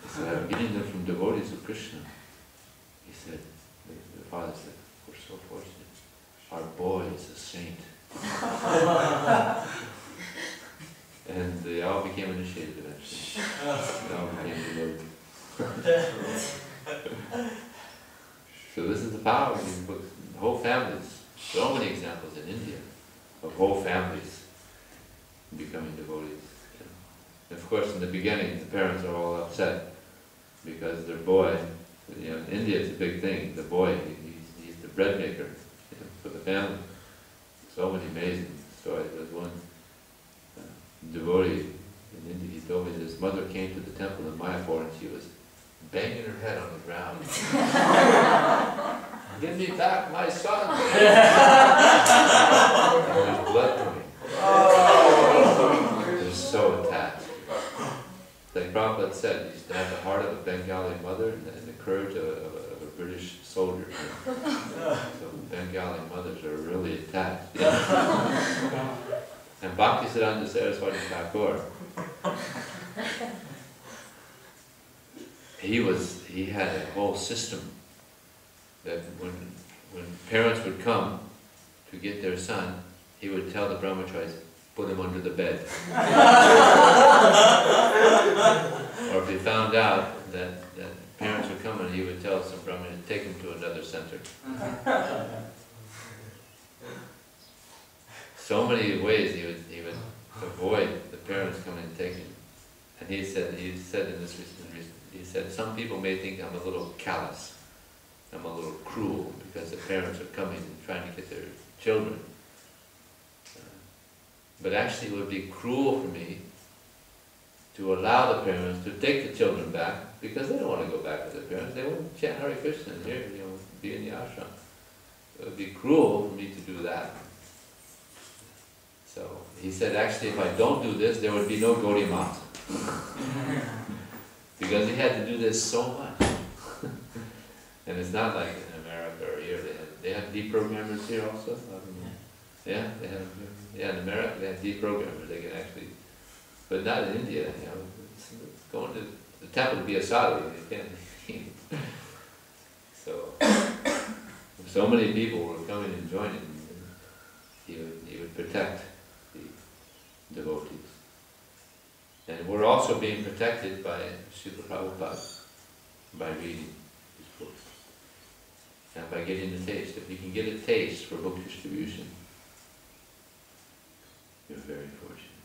He said, "I'm getting them from devotees of Krishna." He said, the father said, "We're so fortunate. Our boy is a saint." And they all became initiated eventually. They all became devotees. So this is the power of these books. Whole families. So many examples in India of whole families becoming devotees. And of course, in the beginning, the parents are all upset because their boy, in India it's a big thing. The boy, he's the bread maker for the family. So many amazing stories. There was one devotee in India, he told me that his mother came to the temple in Mayapur and she was banging her head on the ground. Give me back my son! And there's blood coming. They're so attached. Like Prabhupada said, he used to have the heart of a Bengali mother and the courage of a British soldier. So Bengali mothers are really attached. And Bhaktisiddhanta Saraswati Thakur, he had a whole system that when parents would come to get their son, he would tell the brahmacharis, put him under the bed. Or if he found out that parents were coming, he would tell some brahmachari to take him to another center. So many ways he would avoid the parents coming and taking him. And he said in this recent, he said, some people may think I'm a little callous, I'm a little cruel because the parents are coming and trying to get their children. But actually it would be cruel for me to allow the parents to take the children back because they don't want to go back with their parents. They want to chant Hare Krishna and here, be in the ashram. It would be cruel for me to do that. So he said, actually, if I don't do this, there would be no Gaudiya Math. Because he had to do this so much. And it's not like in America or here. They have deprogrammers here also. Yeah, they have. Yeah, in America they have deprogrammers. They can actually, but not in India. It's going to the temple to be a sadhu. They can't. So many people were coming and joining. He would protect the devotees. And we're also being protected by Srila Prabhupada by reading his books and by getting the taste. If you can get a taste for book distribution, you're very fortunate.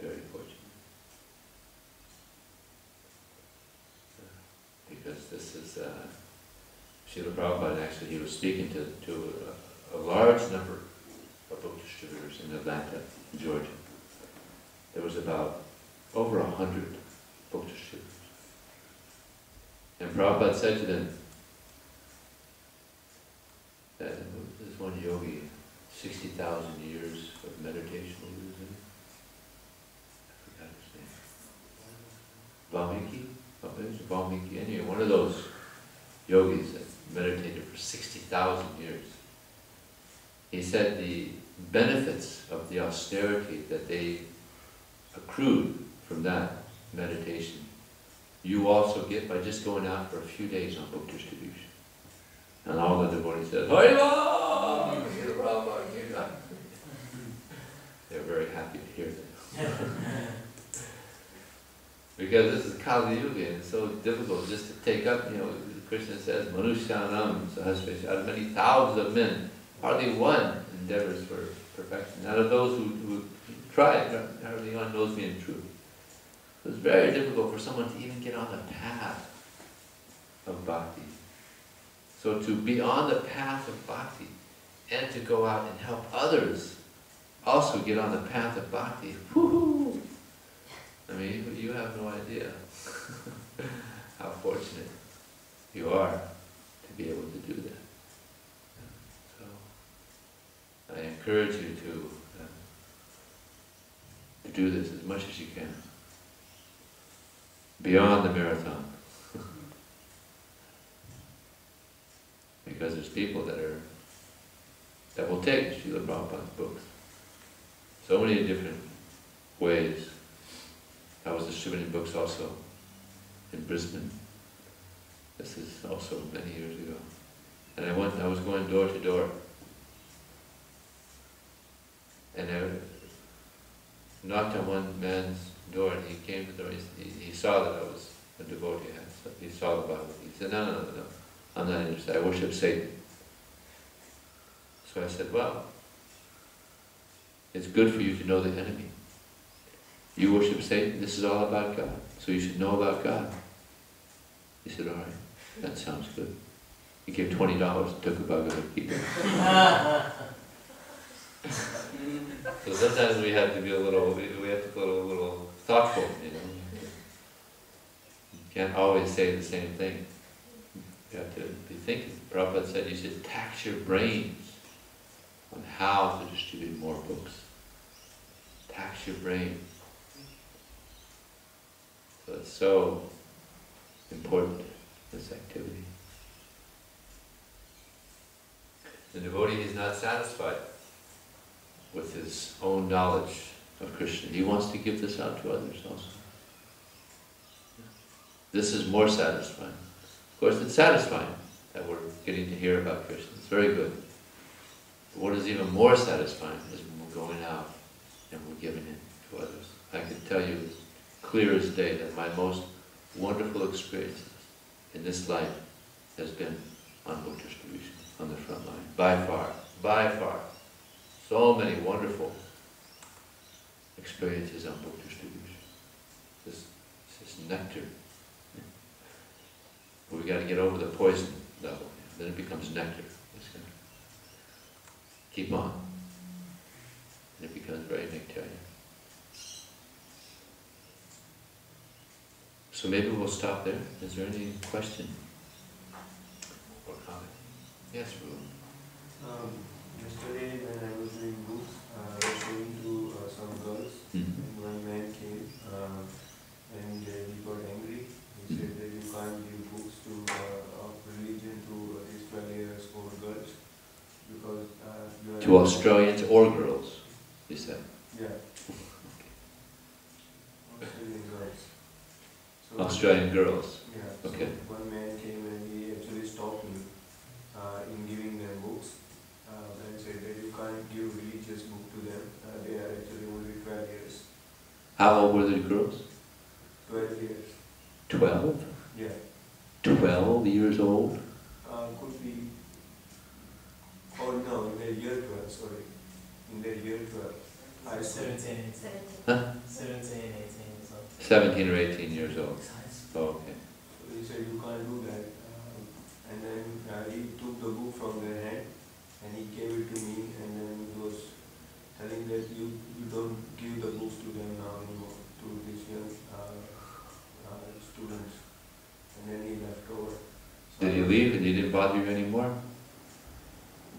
Very fortunate. Because this is Srila Prabhupada, actually, he was speaking to a large number of book distributors in Atlanta, Georgia. There was about over 100 book distributors. And Prabhupada said to them that there's one yogi, 60,000 years of meditation using. I forgot his name. Valmiki? Oh, it was Valmiki. Anyway, one of those yogis that meditated for 60,000 years. He said the benefits of the austerity that they accrued from that meditation, you also get by just going out for a few days on book distribution. And all the devotees said, Hare! They're very happy to hear that. Because this is Kali Yuga and it's so difficult just to take up, Krishna says, Manushyanam Sahasreshya, out of many thousands of men, hardly one endeavors for perfection. Out of those who try, hardly one knows me in truth. So it's very difficult for someone to even get on the path of bhakti. So to be on the path of bhakti and to go out and help others also get on the path of bhakti, whoo-hoo! I mean, you have no idea how fortunate you are to be able to do that. So I encourage you to do this as much as you can, beyond the marathon. Because there's people that will take Srila Prabhupada's books. So many different ways. I was distributing books also in Brisbane. This is also many years ago. And I was going door to door. And I knocked on one man's door and he came to the door. He saw that I was a devotee. So he saw the Bible. He said, no, I'm not interested. I worship Satan. So I said, well, it's good for you to know the enemy. You worship Satan, this is all about God. So you should know about God. He said, all right, that sounds good. He gave $20 and took a Bhagavad Gita. So sometimes we have to be a little thoughtful, you know. You can't always say the same thing. You have to be thinking. Prabhupada said you should tax your brains on how to distribute more books. Tax your brain. So it's so important, this activity. The devotee is not satisfied with his own knowledge of Krishna. He wants to give this out to others also. This is more satisfying. Of course, it's satisfying that we're getting to hear about Krishna. It's very good. But what is even more satisfying is when we're going out and we're giving it to others. I can tell you clear as day that my most wonderful experiences in this life has been on book distribution, on the front line. By far. So many wonderful experiences on book distribution. This is nectar. But we got to get over the poison level. Then it becomes nectar. It's going to keep on. And it becomes very nectarian. So maybe we'll stop there. Is there any question or comment? Yes, Prabhu. Yesterday when I was doing books, I was showing to some girls, and one man came and he got angry. He said that you can't give books to of religion to these 12 years old girls because you are... To Australians or girls, you said? Yeah. Australian girls. So Australian girls? Yeah. Okay. So one man came and he actually stopped me in giving them books. And said that you can't give religious book to them. They are actually only 12 years. How old were the girls? 12 years. 12? Yeah. 12 years old? Could be... Oh no, in their year 12, sorry. In their year 12. I 17. Huh? 17, 18 years old. 17 or 18 years old. Oh, okay. So he said you can't do that. And then he took the book from their hand and he gave it to me and then he was telling that you don't give the books to them now anymore, to these young students. And then he left over. So Did he leave and he didn't bother you anymore?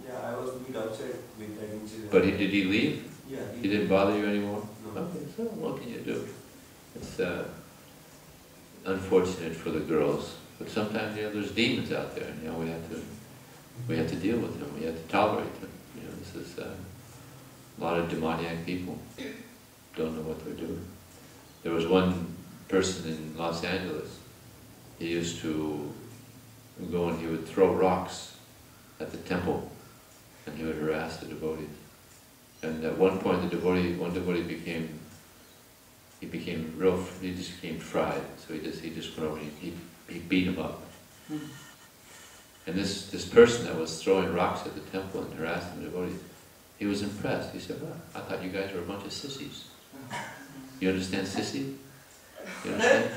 Yeah, I was a bit upset with that incident. But did he leave? Yeah. He didn't bother you anymore? No. Okay, so what can you do? It's unfortunate for the girls, but sometimes, you know, there's demons out there, and, you know, we have to deal with them, we have to tolerate them. You know, this is a lot of demoniac people, don't know what they're doing. There was one person in Los Angeles, he used to go and he would throw rocks at the temple, and he would harass the devotees. And at one point, one devotee became fried. So he just went over and he beat him up. And this person that was throwing rocks at the temple and harassing the devotees, he was impressed. He said, "Well, I thought you guys were a bunch of sissies." You understand sissy? You understand?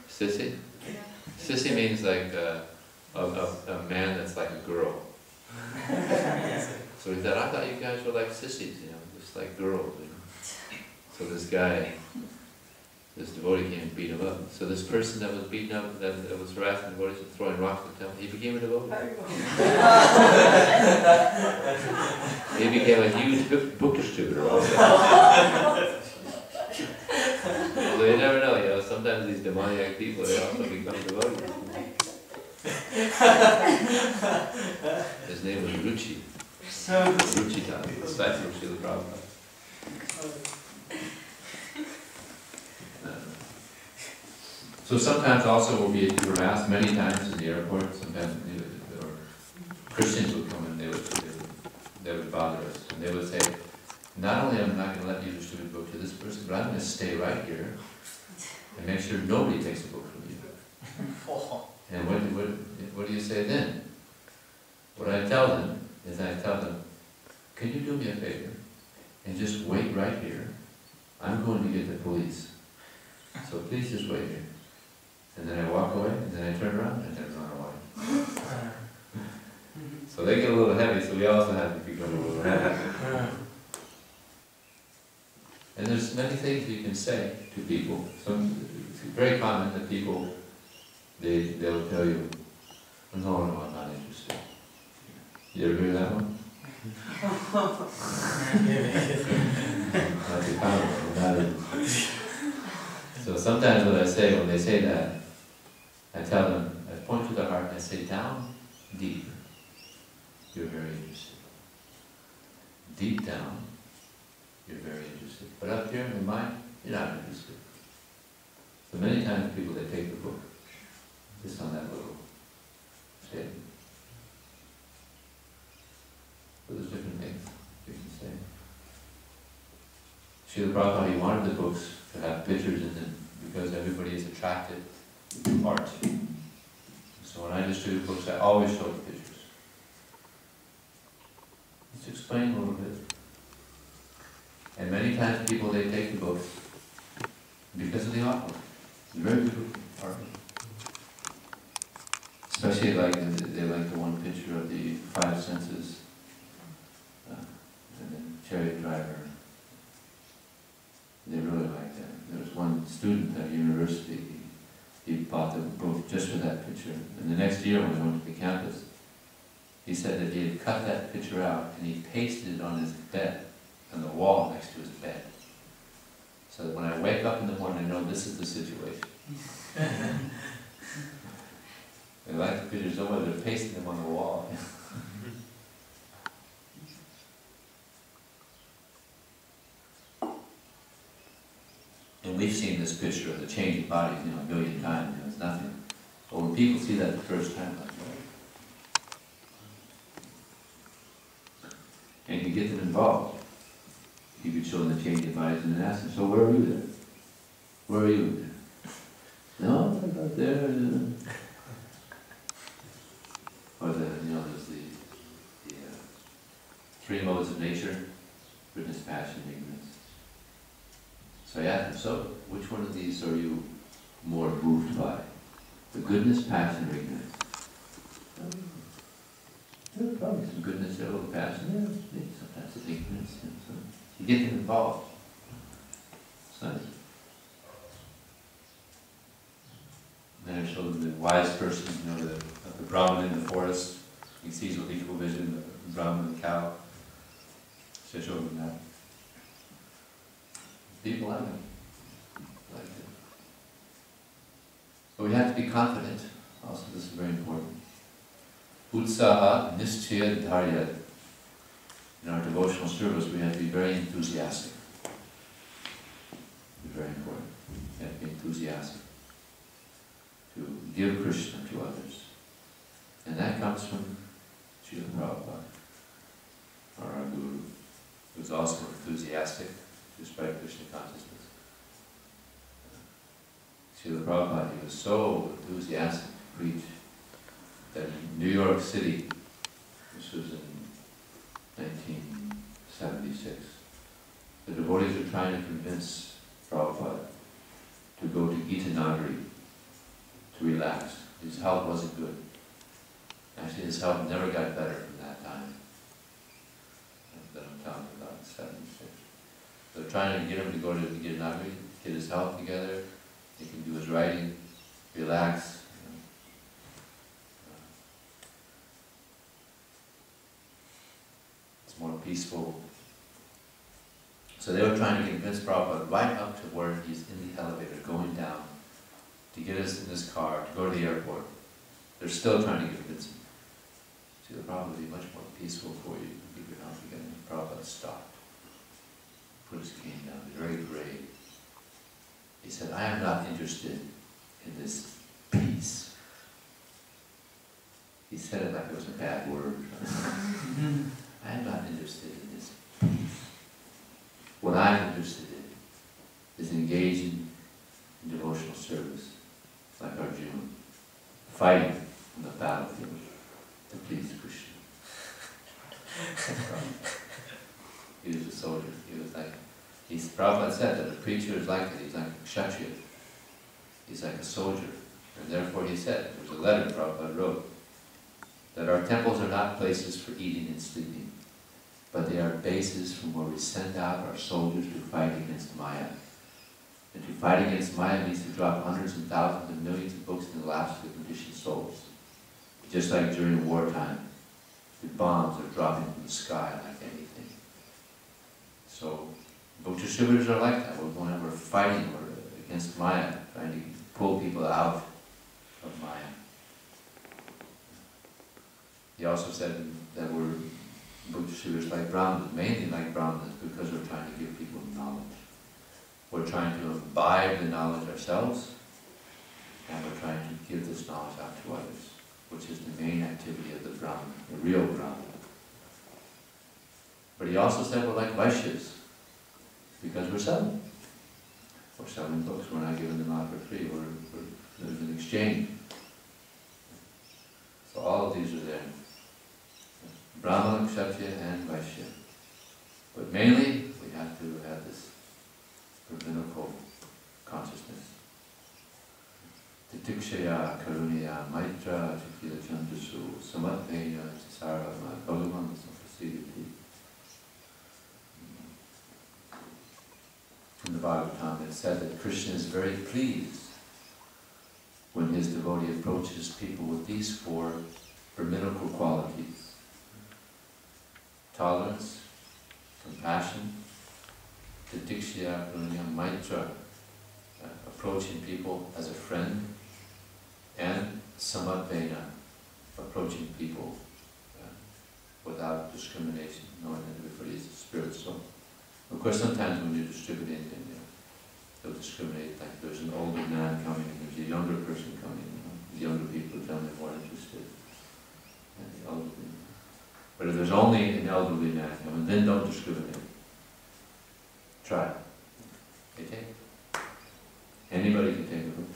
Sissy? Sissy means like a man that's like a girl. So he said, "I thought you guys were like sissies, you know, just like girls, you know." So this devotee came and beat him up. So this person that was beaten up, that was harassing devotees and throwing rocks at the temple, he became a devotee. He became a huge book distributor also. So you never know, you know, sometimes these demoniac people, they also become devotees. His name was Ruchi. Ruchita, disciple of Srila Prabhupada. So sometimes also we'll be harassed many times in the airport. Sometimes Christians would come and they would bother us. And they would say, "Not only am I not going to let you distribute a book to this person, but I'm going to stay right here and make sure nobody takes a book from you." And what do you say then? What I tell them is "Can you do me a favor and just wait right here? I'm going to get the police. So please just wait here." And then I walk away, and then I turn around, and then run away. there's many things you can say to people. So it's very common that people, they'll tell you, no, I'm not interested. You ever hear that one? Like a comment, not interested. So sometimes what I say, when they say that, I tell them, I point to the heart and I say, down deep, you're very interested. Deep down, you're very interested. But up here in the mind, you're not interested. So many times people, they take the book, just on that little statement. But there's different things you can say. Srila Prabhupada, he wanted the books to have pictures in them because everybody is attracted to art. So when I distribute books, I always show the pictures. Let's explain a little bit. And many times people, they take the books because of the artwork. It's very beautiful art. Especially like, they like the one picture of the five senses, and the chariot driver. They really like that. There was one student at university, he bought the book just for that picture. And the next year when we went to the campus, he said that he had cut that picture out and he pasted it on his bed, on the wall next to his bed. So that when I wake up in the morning, I know this is the situation. They like the pictures so much, they're pasting them on the wall. And we've seen this picture of the changing bodies, a million times, it's nothing. But when people see that the first time, like, and you get them involved. You could show them the changing bodies and then ask them, so where are you there? Where are you there? No, I'm not there. Or there's the three modes of nature, goodness, passion, ignorance. So I asked them, so which one of these are you more moved by? The goodness, passion, or ignorance? There's probably some goodness there, a little passion there, sometimes it's ignorance. So you get them involved. It's nice. Then I showed them the wise person, the Brahmin in the forest. He sees with equal vision the Brahmin and the cow. So I showed them that. People like it. But we have to be confident. Also, this is very important. Utsaha nischaya dharya. In our devotional service, we have to be very enthusiastic. It's very important. We have to be enthusiastic to give Krishna to others. And that comes from Srila Prabhupada, our Guru, who's also enthusiastic to spread Krishna consciousness. Srila Prabhupada, he was so enthusiastic to preach that in New York City, this was in 1976, the devotees were trying to convince Prabhupada to go to Gitanagari to relax. His health wasn't good. Actually, his health never got better from that time that I'm talking about, in 76. So they're trying to get him to go to Gitanagari, get his health together, he can do his writing, relax. It's more peaceful. So they were trying to convince Prabhupada right up to where he's in the elevator, going down, to get us in this car, to go to the airport. They're still trying to convince him. See, the Prabhupada would be much more peaceful for you to keep your health together. Prabhupada stopped, put his cane down, very grave. He said, I am not interested in this peace. He said it like it was a bad word. I am not interested in this peace. What I'm interested in is engaging in devotional service, like Arjuna, fighting on the battlefield to please Krishna. He was a soldier. He was like, Prabhupada said that a preacher is like it. He's like a kshatriya. He's like a soldier. And therefore he said, there was a letter Prabhupada wrote, that our temples are not places for eating and sleeping, but they are bases from where we send out our soldiers to fight against Maya. And to fight against Maya means to drop hundreds and thousands and millions of books in the laps of the conditioned souls. Just like during wartime, the bombs are dropping from the sky like anything. So, book distributors are like that. We're fighting against Maya, trying to pull people out of Maya. He also said that we're book distributors like Brahmanas, mainly like Brahmanas, because we're trying to give people knowledge. We're trying to imbibe the knowledge ourselves, and we're trying to give this knowledge out to others, which is the main activity of the Brahmana, the real Brahmana. But he also said we're like Vaishyas, because we're selling. We're selling books, we're not giving them out for free, there's an exchange. So all of these are there. Brahmana, Kshatriya, and Vaishya. But mainly, we have to have this rabbinical consciousness. Titikshaya, Karuniya, Maitra, Chakila Chandrasu, Samatveya, Chisara, Bhagavan, Sampasiditi. In the Bhagavatam, it said that Krishna is very pleased when his devotee approaches people with these four brahminical qualities: tolerance, compassion, titikshya, karunya, maitra, approaching people as a friend, and samadvena, approaching people without discrimination, knowing that everybody is a spirit soul. Of course, sometimes when you're distributing, they'll discriminate, like there's an older man coming and there's a younger person coming. The younger people are generally more interested than the elderly. But if there's only an elderly man coming, then don't discriminate. Try. Okay? Anybody can take a book.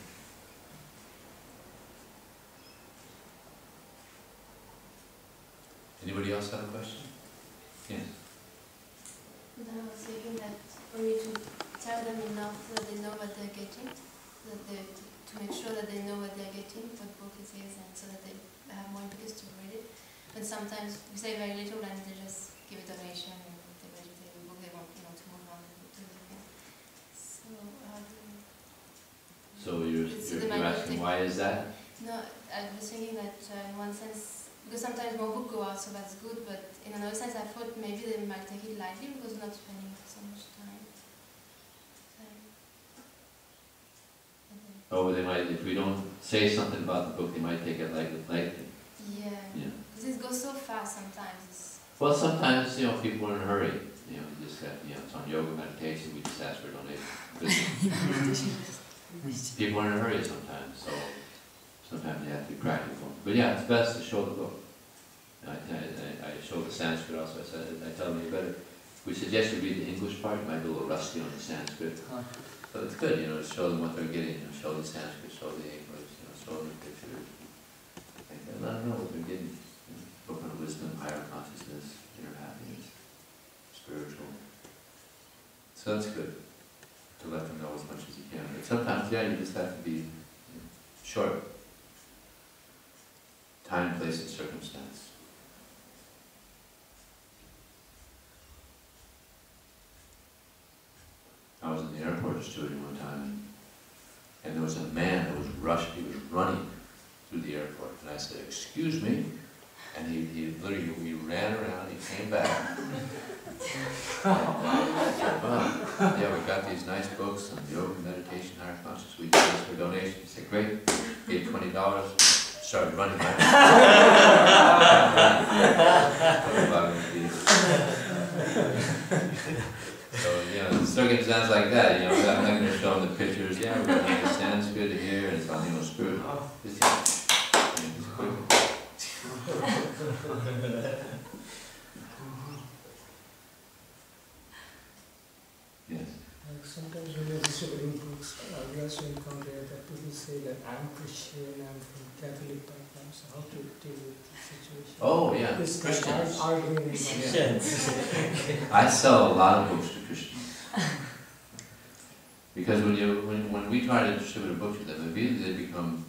Anybody else have a question? Yes. I was thinking that we need to tell them enough so that they know what they're getting, to make sure that they know what they're getting, what book it is, and so that they have more impetus to read it. And sometimes we say very little and they just give a donation and they read the book they want, to move on to the next. So how do you... So you're asking why is that? No, I was thinking that in one sense, because sometimes more books go out, so that's good, but in another sense I thought maybe they might take it lightly because we're not spending so much time. Oh, they might, if we don't say something about the book, they might take it lightly. Yeah. Because it goes so fast sometimes. Well, sometimes, people are in a hurry. You just have, it's on yoga meditation, we just ask for donations. People are in a hurry sometimes, so sometimes you have to be practical. But yeah, it's best to show the book. I show the Sanskrit also. I tell them you better. We suggest you read the English part. It might be a little rusty on the Sanskrit. But it's good, to show them what they're getting. Show the Sanskrit, show the English, show them the pictures. And let them know what they're getting. Book on wisdom, higher consciousness, inner happiness, spiritual. So that's good to let them know as much as you can. But sometimes, you just have to be short. Time, place, and circumstance. I was in the airport distributing one time, and there was a man that was rushing. He was running through the airport, and I said, "Excuse me," and he literally ran around. He came back. I said, "Well, yeah, we got these nice books on yoga, meditation, higher consciousness. We did this for donation." He said, "Great." Gave $20. Started running back. So, circumstances like that, I'm not going to show them the pictures. Yeah, we're going to make Sanskrit here, and it's on, spirit. Just quick. Yes. Sometimes when you're distributing books, we also encounter that people say that I'm Christian, I'm from Catholic background, so how to deal with the situation? Oh, yeah, This Christians. Christians. I sell a lot of books to Christians. Because when we try to distribute a book to them, immediately they become,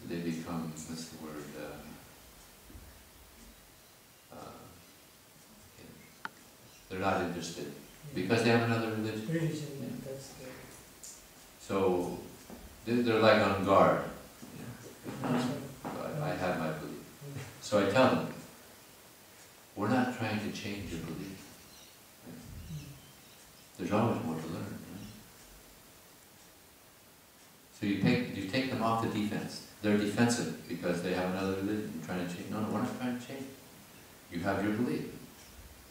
they become, what's the word, not interested because they have another religion. Religion, yeah, that's the... So they're like on guard. That's right. I have my belief. So I tell them, we're not trying to change your belief. There's always more to learn. Right? So you take them off the defense. They're defensive because they have another religion. You're trying to change. No, we're not trying to change. You have your belief.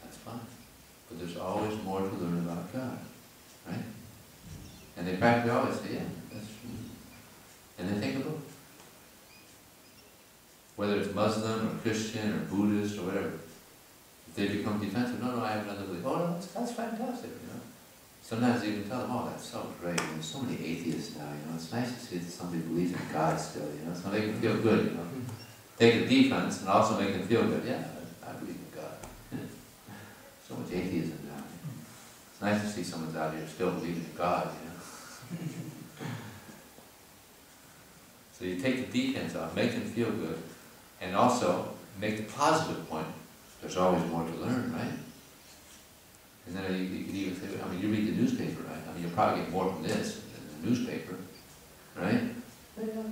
That's fine. But there's always more to learn about God. Right? And they practically always say, yeah, that's true. And they take a book. Whether it's Muslim or Christian or Buddhist or whatever. If they become defensive, no, I have another belief. Oh, no, that's fantastic, you know. Sometimes they even tell them, oh, that's so great. There's so many atheists now, you know. It's nice to see that somebody believes in God still, you know. So they can feel good, you know. Take a defense and also make them feel good. Yeah, I believe in God. So much atheism now. It's nice to see someone's out here still believing in God, you know. So you take the defense off, make them feel good, and also make the positive point. There's always more to learn, right? And then you could even say, I mean, you read the newspaper, right? I mean, you'll probably get more from this than the newspaper, right? Yeah.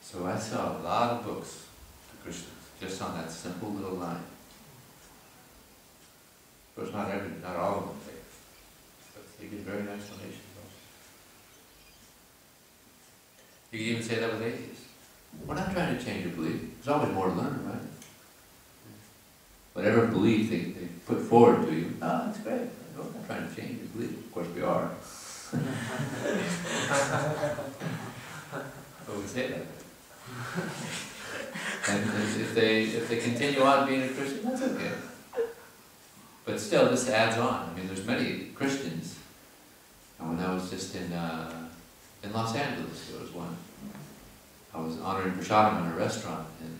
So I sell a lot of books to Christians, just on that simple little line. Of course, not all of them take it, but they get very nice donations. You can even say that with atheists. We're not trying to change your belief. There's always more to learn, right? Whatever belief they put forward to you, oh, that's great. We're not trying to change your belief. Of course we are. But we say that. And if they continue on being a Christian, that's okay. But still, this adds on. I mean, there's many Christians. And when I was just in Los Angeles, there was one. I was honoring Prasadam in a restaurant, and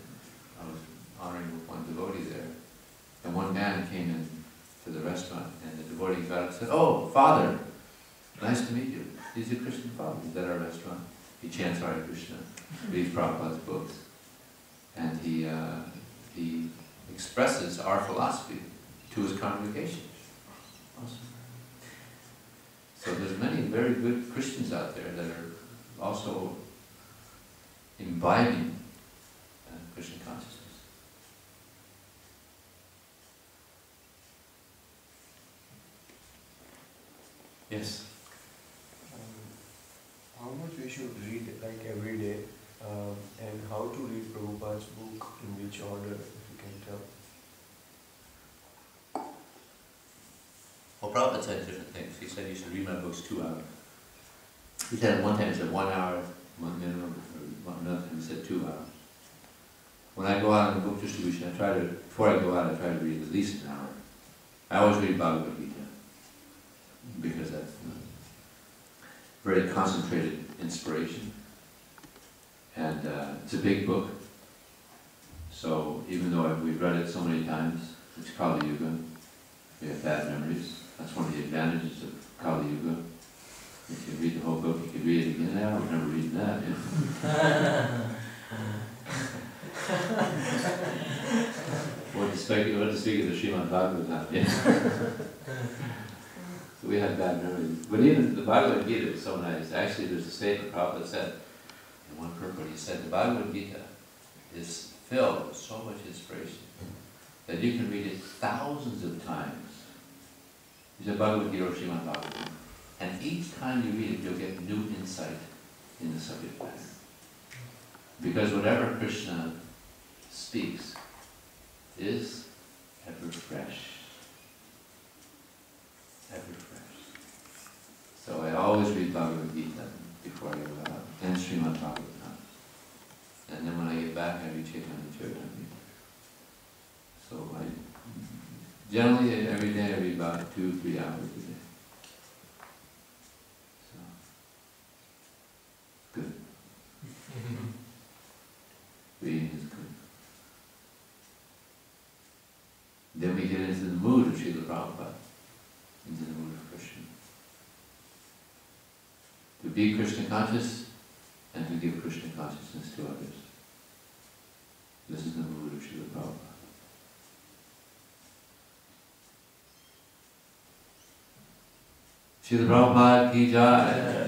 I was honoring one devotee there. And one man came in to the restaurant, and the devotee got up and said, "Oh, Father, nice to meet you." He's a Christian father. He's at our restaurant. He chants Hare Krishna, reads Prabhupada's books, and he expresses our philosophy to his congregation. Awesome. So there's many very good Christians out there that are also imbibing Krishna consciousness. Yes. How much we should read like every day, and how to read Prabhupada's book, in which order, if you can tell? Well, Prabhupada said different things. He said you should read my books 2 hours. He said one time he said 1 hour, one minimum, or another time he said 2 hours. When I go out on the book distribution, before I go out, I try to read at least an hour. I always read Bhagavad Gita, because that's very concentrated inspiration. And it's a big book. So even though we've read it so many times, it's Kali Yuga, we have bad memories. That's one of the advantages of Kali Yuga. If you read the whole book, you can read it again. I remember reading that. Yeah. What to speak of the Srimad Bhagavatam. Yeah. So we had bad memories. But even the Bhagavad Gita is so nice. Actually, there's a statement Prabhupada said in one purport. He said the Bhagavad Gita is filled with so much inspiration that you can read it thousands of times. He said Bhagavad Gita or Srimad Bhagavatam. And each time you read it, you'll get new insight in the subject matter. Because whatever Krishna speaks is ever fresh. Ever fresh. So I always read Bhagavad Gita before I go out, and Srimad Bhagavatam. And then when I get back, I read Chaitanya Charitamrita. So I generally every day I read about 2-3 hours a day. So good. Reading is good. Then we get into the mood of Srila Prabhupada, into the mood of Krishna. To be Krishna conscious and to give Krishna consciousness to others. This is the mood of Srila Prabhupada. Srila Prabhupada ki jai.